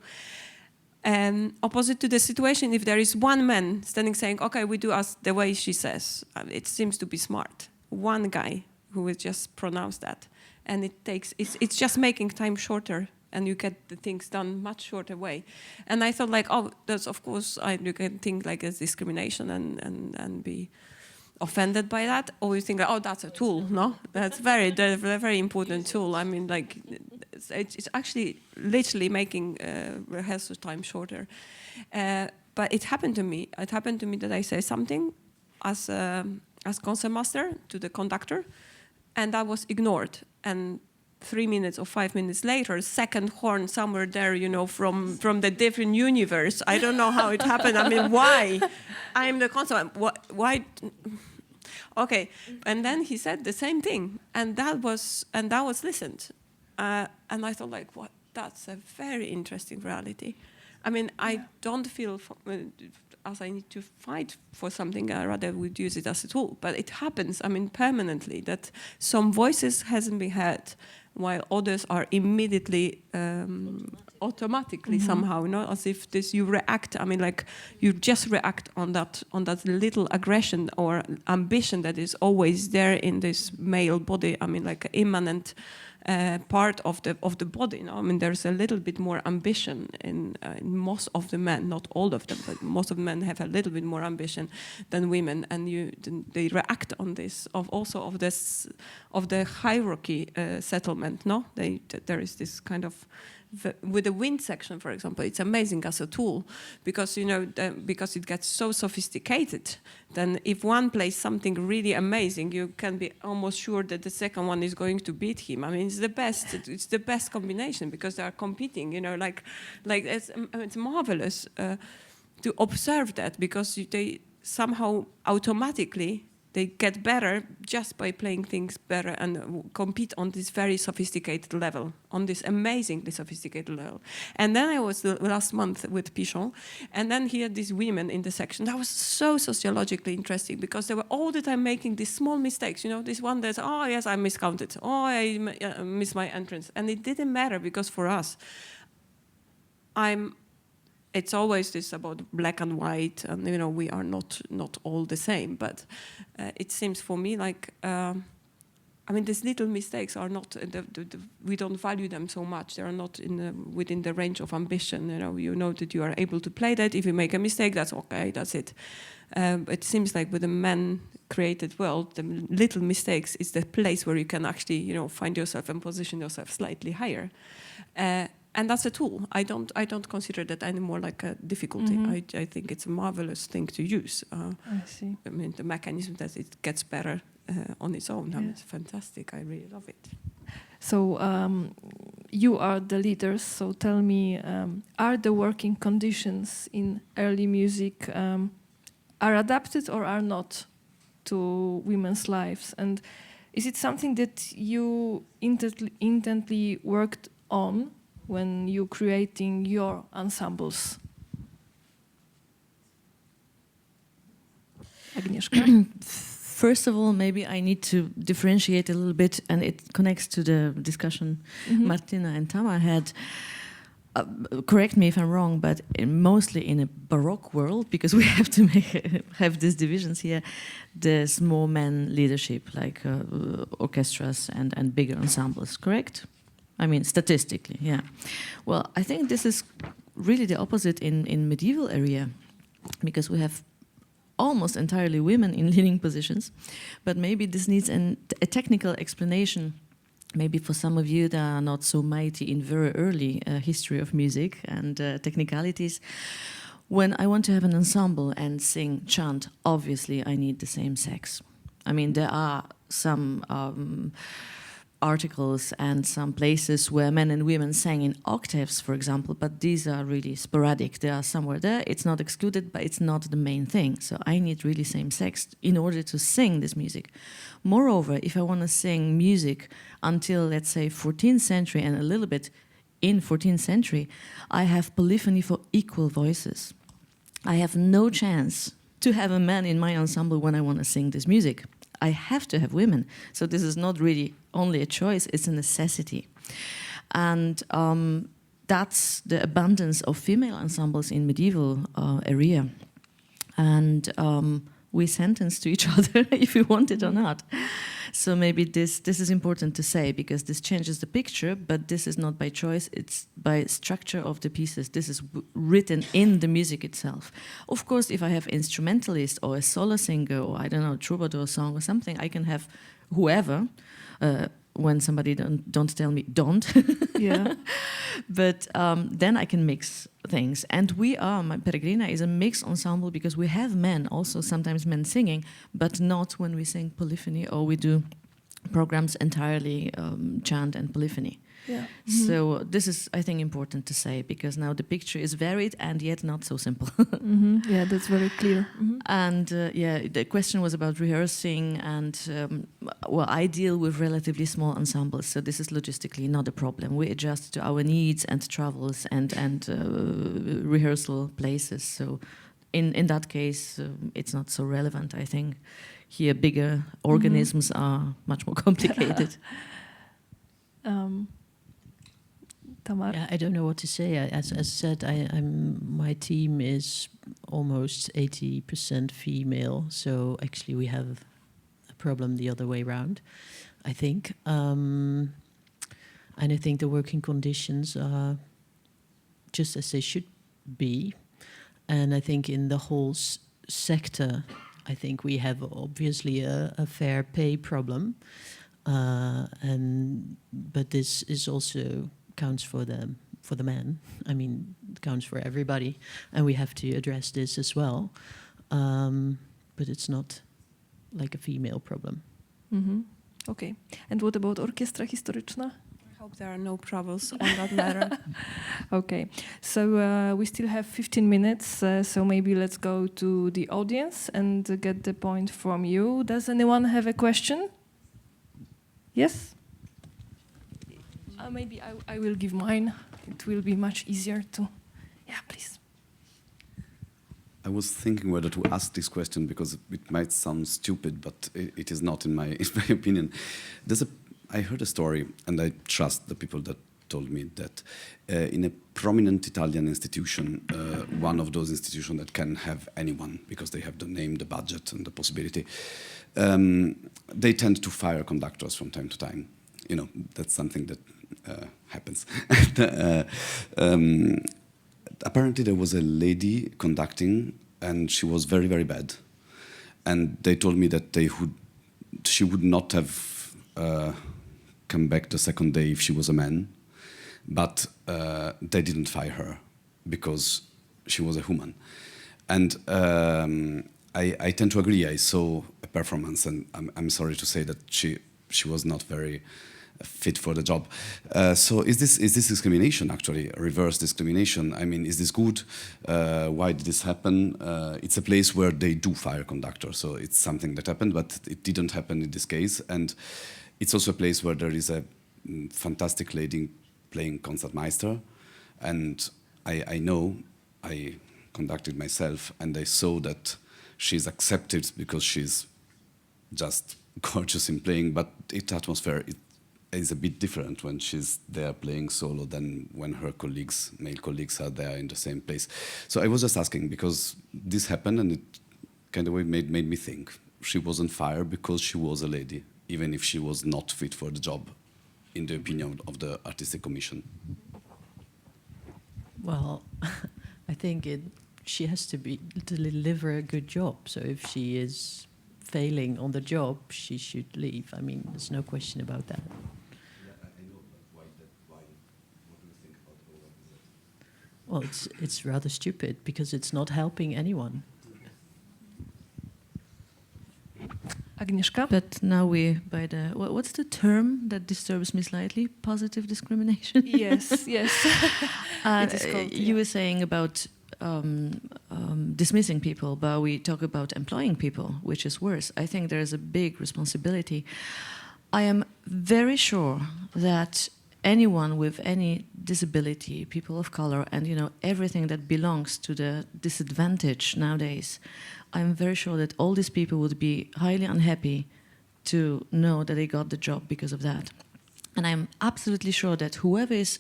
And opposite to the situation, if there is one man standing saying, "Okay, we do as the way she says," it seems to be smart. One guy who will just pronounce that, and it's just making time shorter, and you get the things done much shorter way. And I thought, like, oh, that's, of course, you can think like it's discrimination and be offended by that, or you think, oh, that's a tool. No, that's a very important tool. I mean, like, it's actually literally making rehearsal time shorter. But it happened to me. It happened to me that I say something as concertmaster to the conductor, and that was ignored. And 3 minutes or 5 minutes later, second horn somewhere there, from the different universe. I don't know how it happened. I mean, why? I'm the concert. Why? Okay. And then he said the same thing, and that was listened. And I thought, like, what? That's a very interesting reality. I mean, I don't feel as I need to fight for something. I rather would use it as a tool. But it happens, I mean, permanently, that some voices hasn't been heard, while others are immediately, automatically somehow, as if you react. I mean, like, you just react on that little aggression or ambition that is always there in this male body. I mean, like an immanent part of the body. I mean, there's a little bit more ambition in most of the men, not all of them, but most of the men have a little bit more ambition than women, and they react on this of the hierarchy settlement. No, there is this kind of. With the wind section, for example, it's amazing as a tool because because it gets so sophisticated. Then, if one plays something really amazing, you can be almost sure that the second one is going to beat him. I mean, it's the best. It's the best combination because they are competing. Like it's marvelous to observe that because they somehow automatically. They get better just by playing things better and compete on this very sophisticated level, on this amazingly sophisticated level. And then I was last month with Pichon, and then he had these women in the section. That was so sociologically interesting because they were all the time making these small mistakes. This one that's, oh yes, I miscounted. Oh, I missed my entrance. And it didn't matter because for us, it's always this about black and white, and we are not all the same. But it seems for me like these little mistakes are not. We don't value them so much. They are not within the range of ambition. You know that you are able to play that. If you make a mistake, that's okay. That's it. It seems like with a man-created world, the little mistakes is the place where you can actually find yourself and position yourself slightly higher. And that's a tool. I don't consider that anymore like a difficulty. I think it's a marvelous thing to use. I see. I mean, the mechanism that it gets better on its own. Yeah. It's fantastic. I really love it. So you are the leaders. So tell me, are the working conditions in early music are adapted or are not to women's lives? And Is it something that you intently worked on when you creating your ensembles? Agnieszka? First of all, maybe I need to differentiate a little bit, and it connects to the discussion Martina and Tama had. Correct me if I'm wrong, but mostly in a Baroque world, because we have to have these divisions here, there's more men leadership, like orchestras and bigger ensembles, correct? I mean, statistically, yeah. Well, I think this is really the opposite in medieval area, because we have almost entirely women in leading positions, but maybe this needs a technical explanation. Maybe for some of you that are not so mighty in very early history of music and technicalities, when I want to have an ensemble and sing, chant, obviously I need the same sex. I mean, there are some articles and some places where men and women sang in octaves, for example, but these are really sporadic. They are somewhere there. It's not excluded, but it's not the main thing. So I need really same sex in order to sing this music. Moreover, if I want to sing music until, let's say, 14th century and a little bit in 14th century, I have polyphony for equal voices. I have no chance to have a man in my ensemble when I want to sing this music. I have to have women. So this is not really only a choice, it's a necessity. And that's the abundance of female ensembles in medieval area. And we sentence to each other if we want it or not. So maybe this is important to say, because this changes the picture, but this is not by choice, it's by structure of the pieces. This is written in the music itself. Of course, if I have instrumentalist or a solo singer or, I don't know, troubadour song or something, I can have whoever, when somebody don't tell me, don't. Yeah. But then I can mix things. And my Peregrina is a mixed ensemble, because we have men, also sometimes men singing, but not when we sing polyphony or we do programs entirely chant and polyphony. Yeah. So this is, I think, important to say, because now the picture is varied and yet not so simple. Yeah, that's very clear. And the question was about rehearsing, and I deal with relatively small ensembles, so this is logistically not a problem. We adjust to our needs and travels and rehearsal places. So in that case, it's not so relevant, I think. Here, bigger organisms are much more complicated. Tamar? Yeah, I don't know what to say. As said, my team is almost 80% female, so actually we have a problem the other way around, I think. And I think the working conditions are just as they should be. And I think in the whole sector, I think we have obviously a fair pay problem. But this is also counts for the men. I mean, it counts for everybody, and we have to address this as well. But it's not like a female problem. Okay. And what about orkiestra historyczna? I hope there are no troubles on that matter. Okay. So we still have 15 minutes, so maybe let's go to the audience and get the point from you. Does anyone have a question? Yes? Maybe I will give mine. It will be much easier to... Yeah, please. I was thinking whether to ask this question, because it might sound stupid, but it is not in my opinion. I heard a story, and I trust the people that told me that in a prominent Italian institution, one of those institutions that can have anyone, because they have the name, the budget, and the possibility, they tend to fire conductors from time to time. You know, that's something that happens. Apparently there was a lady conducting, and she was very, very bad. And they told me that she would not have come back the second day if she was a man, but they didn't fire her because she was a woman. And I tend to agree. I saw a performance, and I'm sorry to say that she was not very fit for the job. So is this discrimination actually, reverse discrimination? I mean, is this good? Why did this happen? It's a place where they do fire conductors, so it's something that happened, but it didn't happen in this case. And it's also a place where there is a fantastic lady playing Concertmeister, and I know, I conducted myself, and I saw that she's accepted because she's just gorgeous in playing, but its atmosphere is a bit different when she's there playing solo than when her colleagues, male colleagues, are there in the same place. So I was just asking, because this happened and it kind of made me think. She wasn't fired because she was a lady, even if she was not fit for the job, in the opinion of the Artistic Commission. Well, I think she has to deliver a good job. So if she is failing on the job, she should leave. I mean, there's no question about that. Well, it's rather stupid because it's not helping anyone. Agnieszka? But now what's the term that disturbs me slightly? Positive discrimination? Yes, yes. It is called, You were saying about dismissing people, but we talk about employing people, which is worse. I think there is a big responsibility. I am very sure that anyone with any disability, people of color, and everything that belongs to the disadvantage nowadays, I'm very sure that all these people would be highly unhappy to know that they got the job because of that. And I'm absolutely sure that whoever is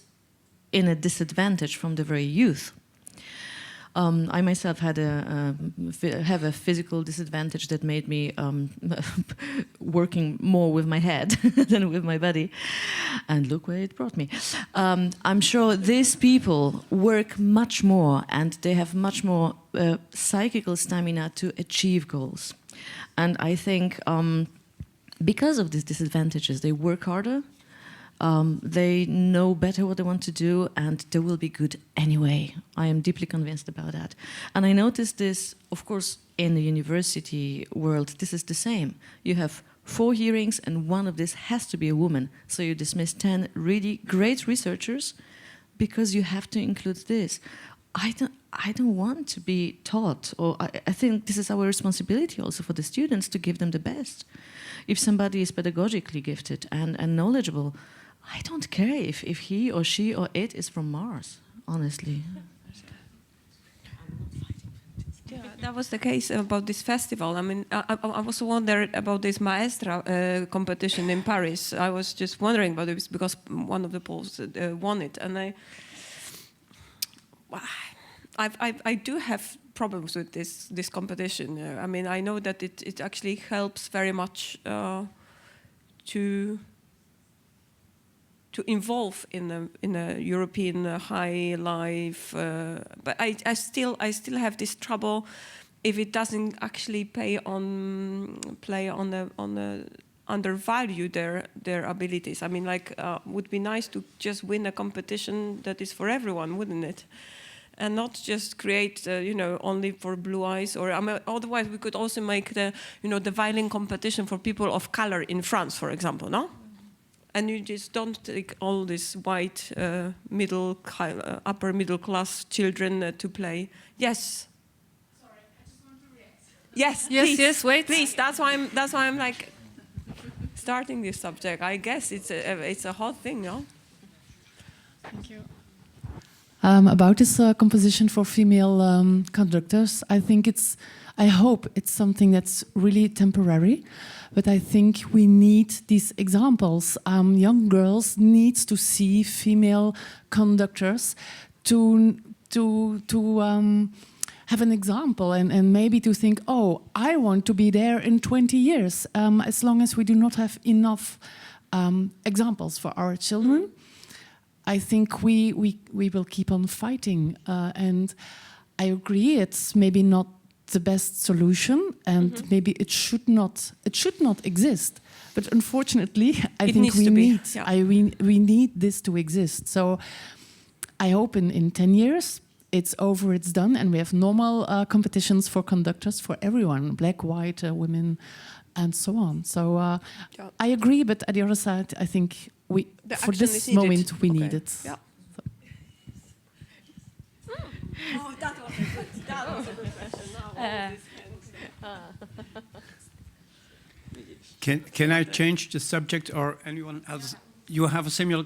in a disadvantage from the very youth, I myself have a physical disadvantage that made me working more with my head than with my body, and look where it brought me. I'm sure these people work much more, and they have much more psychical stamina to achieve goals. And I think because of these disadvantages, they work harder. They know better what they want to do, and they will be good anyway. I am deeply convinced about that. And I noticed this, of course, in the university world, this is the same. You have 4 hearings, and one of this has to be a woman. So you dismiss 10 really great researchers because you have to include this. I don't want to be taught, or I think this is our responsibility also for the students to give them the best. If somebody is pedagogically gifted and knowledgeable, I don't care if he or she or it is from Mars, honestly. Yeah, that was the case about this festival. I mean, I was wondering about this Maestra competition in Paris. I was just wondering about it because one of the Poles won it, and I do have problems with this competition. I mean, I know that it actually helps very much to involve in a European high life, but I still have this trouble if it doesn't actually play on the undervalue their abilities. I mean, like, would be nice to just win a competition that is for everyone, wouldn't it? And not just create, only for blue eyes. Or otherwise, we could also make the violin competition for people of color in France, for example, no? And you just don't take all these white upper middle class children to play. Yes. Sorry, I just want to react. Yes. Yes. Please. Yes. Wait. Please. That's why I'm like starting this subject. I guess it's a hot thing, no? Thank you. About this composition for female conductors, I hope it's something that's really temporary, but I think we need these examples. Young girls need to see female conductors to have an example and maybe to think, oh, I want to be there in 20 years, as long as we do not have enough examples for our children. I think we will keep on fighting, and I agree it's maybe not the best solution, and maybe it should not exist. But unfortunately, I think we need this to exist. So I hope in 10 years it's over, it's done, and we have normal competitions for conductors for everyone, black, white, women, and so on. So I agree, but at the other side, I think for action this is needed. moment we Okay. need it. Yeah. Oh, that was a good question. Can I change the subject, or anyone else? You have a similar.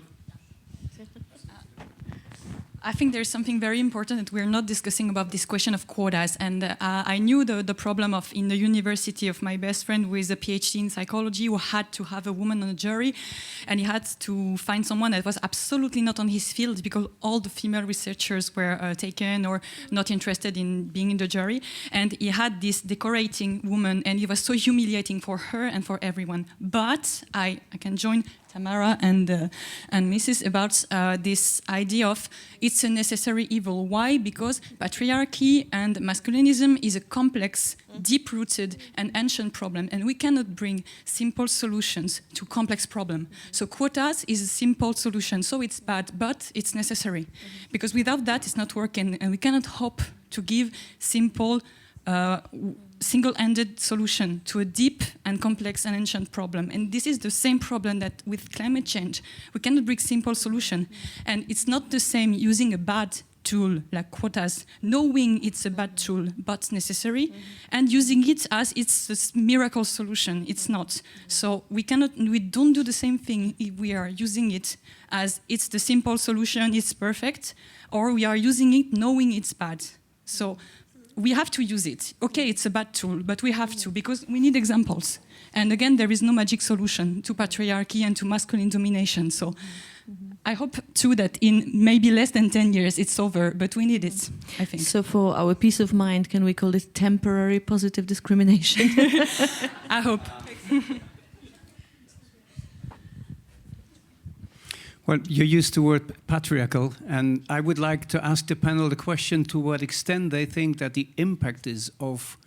I think there's something very important that we're not discussing about this question of quotas. And I knew the problem of in the university of my best friend who is a PhD in psychology who had to have a woman on a jury, and he had to find someone that was absolutely not on his field because all the female researchers were taken or not interested in being in the jury. And he had this decorating woman, and it was so humiliating for her and for everyone. But I can join Tamara and Mrs. about this idea of it's a necessary evil. Why? Because patriarchy and masculinism is a complex, deep-rooted and ancient problem, and we cannot bring simple solutions to complex problem. So quotas is a simple solution, so it's bad, but it's necessary. Because without that, it's not working, and we cannot hope to give simple single-ended solution to a deep and complex and ancient problem. And this is the same problem that with climate change. We cannot bring simple solution. And it's not the same using a bad tool like quotas, knowing it's a bad tool but necessary, and using it as it's a miracle solution. It's not. So we don't do the same thing if we are using it as it's the simple solution, it's perfect, or we are using it knowing it's bad. So we have to use it. Okay, it's a bad tool, but we have to because we need examples. And again, there is no magic solution to patriarchy and to masculine domination. So I hope too that in maybe less than 10 years it's over, but we need it, I think. So for our peace of mind, can we call it temporary positive discrimination? I hope. Well, you used the word patriarchal, and I would like to ask the panel the question to what extent they think that the impact is of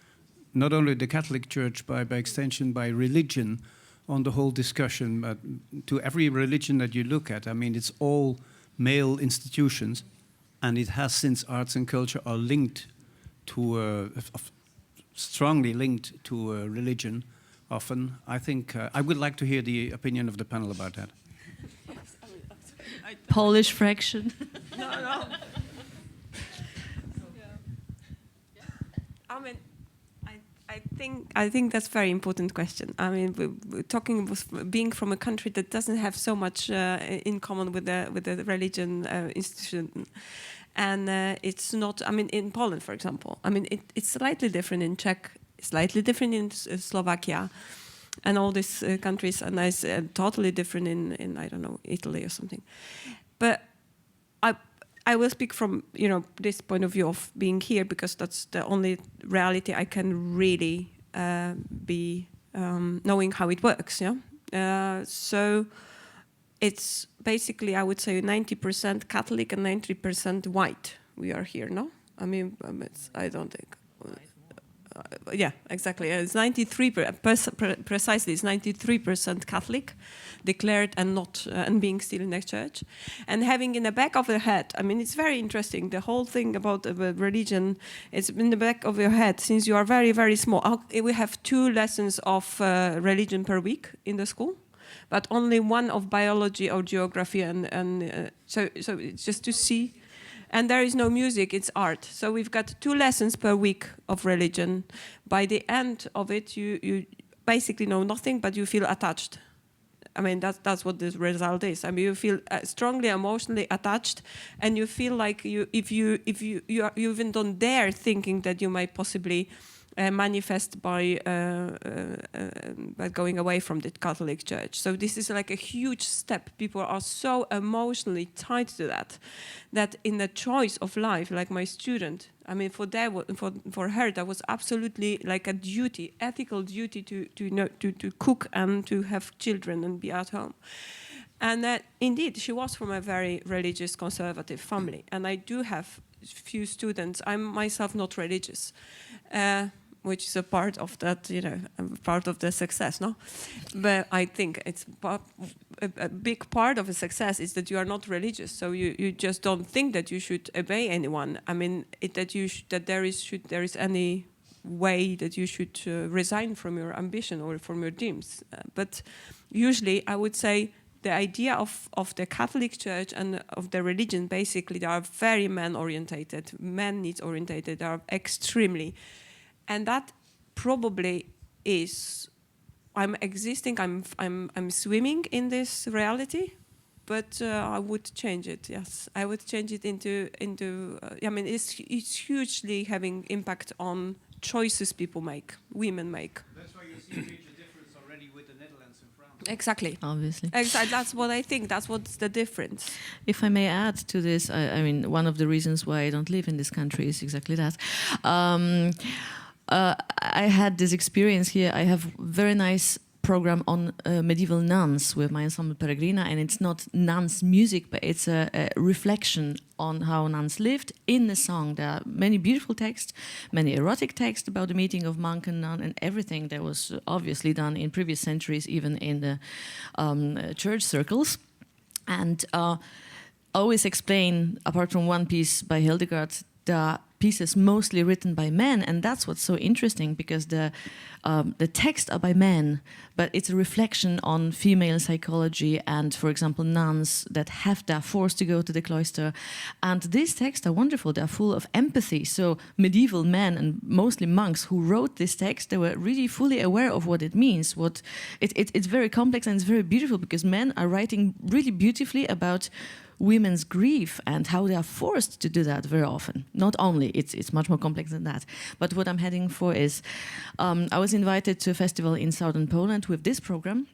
not only the Catholic Church, by extension by religion, on the whole discussion, but to every religion that you look at. I mean, it's all male institutions, and it has, since arts and culture are linked to, strongly linked to religion often. I think I would like to hear the opinion of the panel about that. Polish fraction. No. I mean, I think that's a very important question. I mean, we're talking about being from a country that doesn't have so much in common with the religion institution, and it's not. I mean, in Poland, for example, I mean, it's slightly different in Czech, slightly different in Slovakia, and all these countries, and it's totally different in I don't know, Italy or something. But I will speak from this point of view of being here because that's the only reality I can really be knowing how it works. Yeah. So it's basically I would say 90% Catholic and 90% white. We are here, no? I mean, I don't think. Yeah, exactly. It's 93%, precisely. It's 93% Catholic, declared and not and being still in the church, and having in the back of the head. I mean, it's very interesting. The whole thing about religion is in the back of your head since you are very, very small. We have 2 lessons of religion per week in the school, but only 1 of biology or geography, and so it's just to see. And there is no music, it's art. So we've got 2 lessons per week of religion. By the end of it, you basically know nothing, but you feel attached. I mean, that's what the result is. I mean, you feel strongly emotionally attached, and you feel like you even don't dare thinking that you might possibly manifest by going away from the Catholic Church. So this is like a huge step. People are so emotionally tied to that in the choice of life, like my student, I mean, for her, that was absolutely like a duty, ethical duty to cook and to have children and be at home. And that indeed, she was from a very religious, conservative family. And I do have few students. I'm myself not religious. Which is a part of that, part of the success, no? But I think it's a big part of a success is that you are not religious, so you just don't think that you should obey anyone. I mean, that there is any way that you should resign from your ambition or from your dreams. But usually, I would say the idea of the Catholic Church and of the religion, basically, they are very man-orientated, man-needs-orientated, they are extremely. And that probably is, I'm swimming in this reality, but I would change it, yes. I would change it into I mean, it's hugely having impact on choices people make, women make. That's why you see a major difference already with the Netherlands and France. Exactly. Obviously. Exactly. That's what I think. That's what's the difference. If I may add to this, I mean, one of the reasons why I don't live in this country is exactly that. I had this experience here. I have very nice program on medieval nuns with my ensemble Peregrina, and it's not nuns music, but it's a reflection on how nuns lived in the song. There are many beautiful texts, many erotic texts about the meeting of monk and nun, and everything that was obviously done in previous centuries, even in the church circles. And always explain, apart from one piece by Hildegard, the pieces mostly written by men, and that's what's so interesting, because the texts are by men, but it's a reflection on female psychology and, for example, nuns that they're forced to go to the cloister. And these texts are wonderful. They're full of empathy. So medieval men and mostly monks who wrote this text, they were really fully aware of what it means. It's very complex and it's very beautiful, because men are writing really beautifully about women's grief and how they are forced to do that very often. Not only, it's much more complex than that. But what I'm heading for is, I was invited to a festival in southern Poland with this program,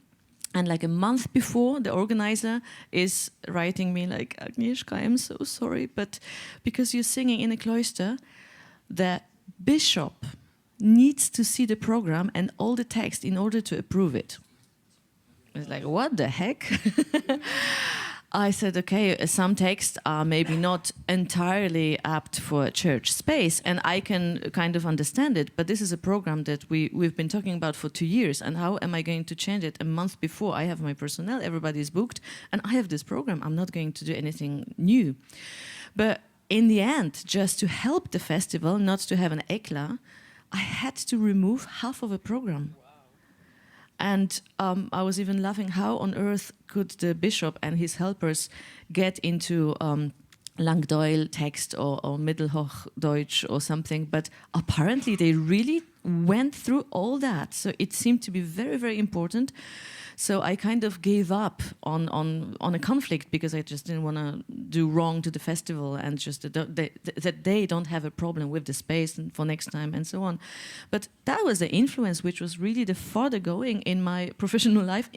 and like a month before, the organizer is writing me like, Agnieszka, I'm so sorry, but because you're singing in a cloister, the bishop needs to see the program and all the text in order to approve it. It's like, what the heck? I said, okay, some texts are maybe not entirely apt for a church space, and I can kind of understand it, but this is a program that we've been talking about for 2 years, and how am I going to change it a month before? I have my personnel, everybody's booked, and I have this program. I'm not going to do anything new. But in the end, just to help the festival, not to have an éclat, I had to remove half of a program. And I was even laughing, how on earth could the bishop and his helpers get into Langdeutsch text or Mittelhochdeutsch or something? But apparently they really went through all that. So it seemed to be very, very important. So I kind of gave up on a conflict, because I just didn't want to do wrong to the festival, and just that they don't have a problem with the space and for next time and so on. But that was the influence which was really the farther going in my professional life,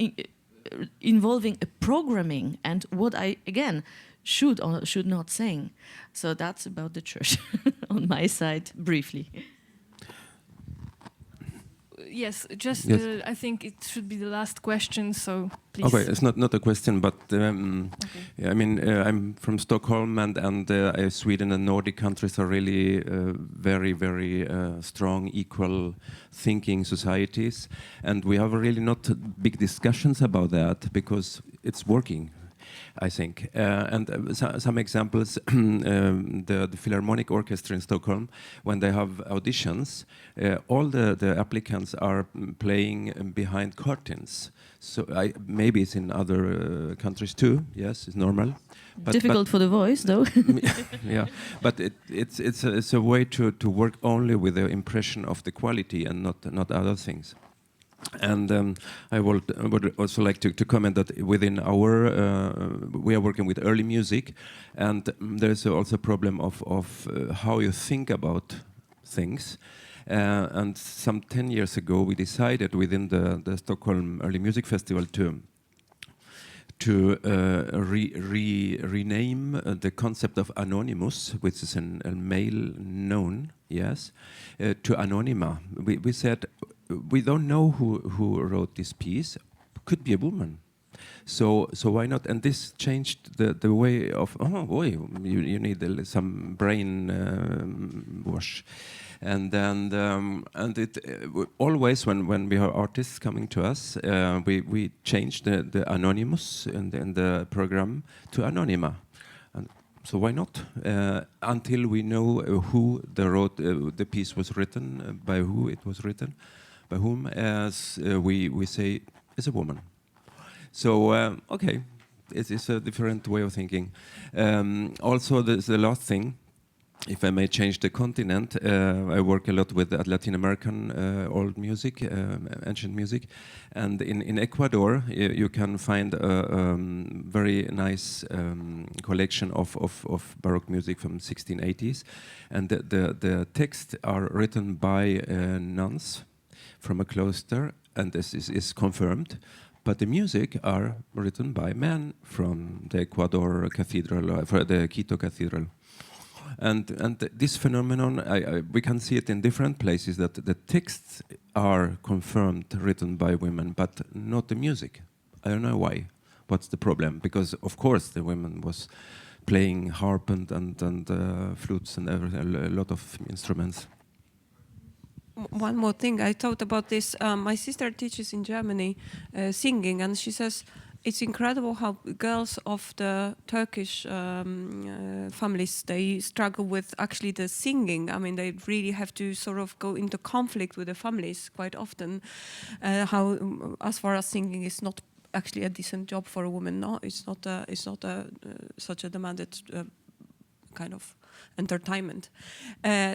involving a programming and what I, again, should or should not sing. So that's about the church on my side, briefly. Yes, just Yes. I think it should be the last question, so please. Okay, it's not a question, but yeah, I mean, I'm from Stockholm, and Sweden and Nordic countries are really very, very strong, equal thinking societies, and we have really not big discussions about that, because it's working, I think. Some examples, the Philharmonic Orchestra in Stockholm, when they have auditions, all the applicants are playing behind curtains. So maybe it's in other countries too, yes, it's normal. Difficult for the voice, though. Yeah, but it's a way to work only with the impression of the quality and not other things. And I would also like to comment that within our, we are working with early music, and there's also a problem of how you think about things. And some 10 years ago, we decided within the Stockholm Early Music Festival to rename the concept of anonymous, which is a male noun, yes, to anonyma. We said, we don't know who wrote this piece. Could be a woman. So why not? And this changed the way of, oh boy, you need some brain wash. And then and it always when we have artists coming to us, we change the anonymous in the program to anonyma. And so why not? Until we know who the piece was written, by who it was written, by whom, as we say, is a woman. So okay, it is a different way of thinking. Also, the last thing, if I may change the continent, I work a lot with Latin American old music, ancient music, and in Ecuador you can find a very nice collection of Baroque music from 1680s, and the texts are written by nuns from a cloister, and this is confirmed. But the music are written by men from the Ecuador Cathedral, for the Quito Cathedral. And this phenomenon, we can see it in different places, that the texts are confirmed written by women, but not the music. I don't know why. What's the problem? Because, of course, the women was playing harp and flutes and a lot of instruments. One more thing, I thought about this. My sister teaches in Germany singing, and she says it's incredible how girls of the Turkish families, they struggle with actually the singing. I mean, they really have to sort of go into conflict with the families quite often. How, as far as singing is not actually a decent job for a woman, no, it's not such a demanded kind of entertainment.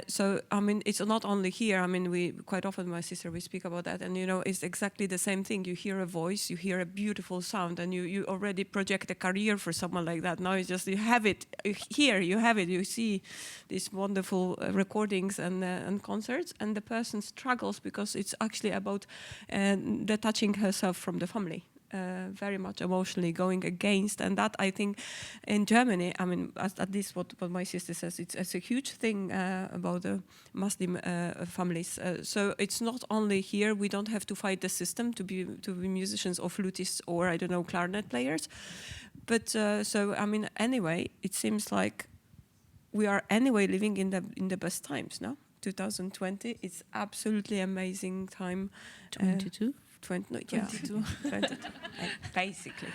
So I mean, it's not only here. I mean, we quite often, my sister, we speak about that, and you know, it's exactly the same thing. You hear a voice, you hear a beautiful sound, and you already project a career for someone like that. Now it's just you have it here, you have it. You see these wonderful recordings and concerts, and the person struggles because it's actually about detaching herself from the family. Very much emotionally going against, and that I think in Germany, I mean, at least what my sister says, it's a huge thing about the Muslim families. So it's not only here. We don't have to fight the system to be musicians or flutists or I don't know, clarinet players. But so I mean, anyway, it seems like we are anyway living in the best times. No, 2020. It's absolutely amazing time. 22. 22. Basically.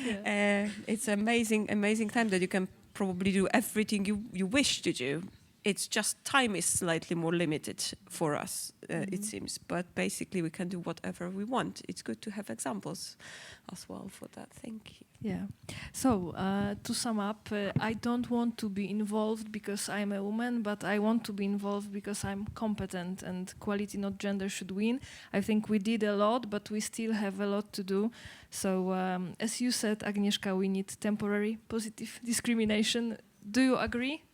Yeah. It's amazing time that you can probably do everything you wish to do. It's just time is slightly more limited for us, it seems. But basically we can do whatever we want. It's good to have examples as well for that. Thank you. Yeah. So to sum up, I don't want to be involved because I'm a woman, but I want to be involved because I'm competent, and quality, not gender, should win. I think we did a lot, but we still have a lot to do. So as you said, Agnieszka, we need temporary positive discrimination. Do you agree?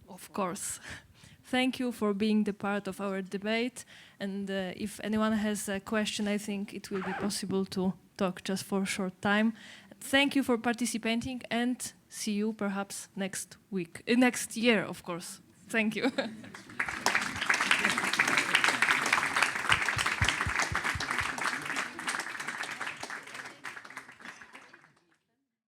Of course. Thank you for being the part of our debate. And if anyone has a question, I think it will be possible to talk just for a short time. Thank you for participating, and see you perhaps next week, next year, of course. Thank you.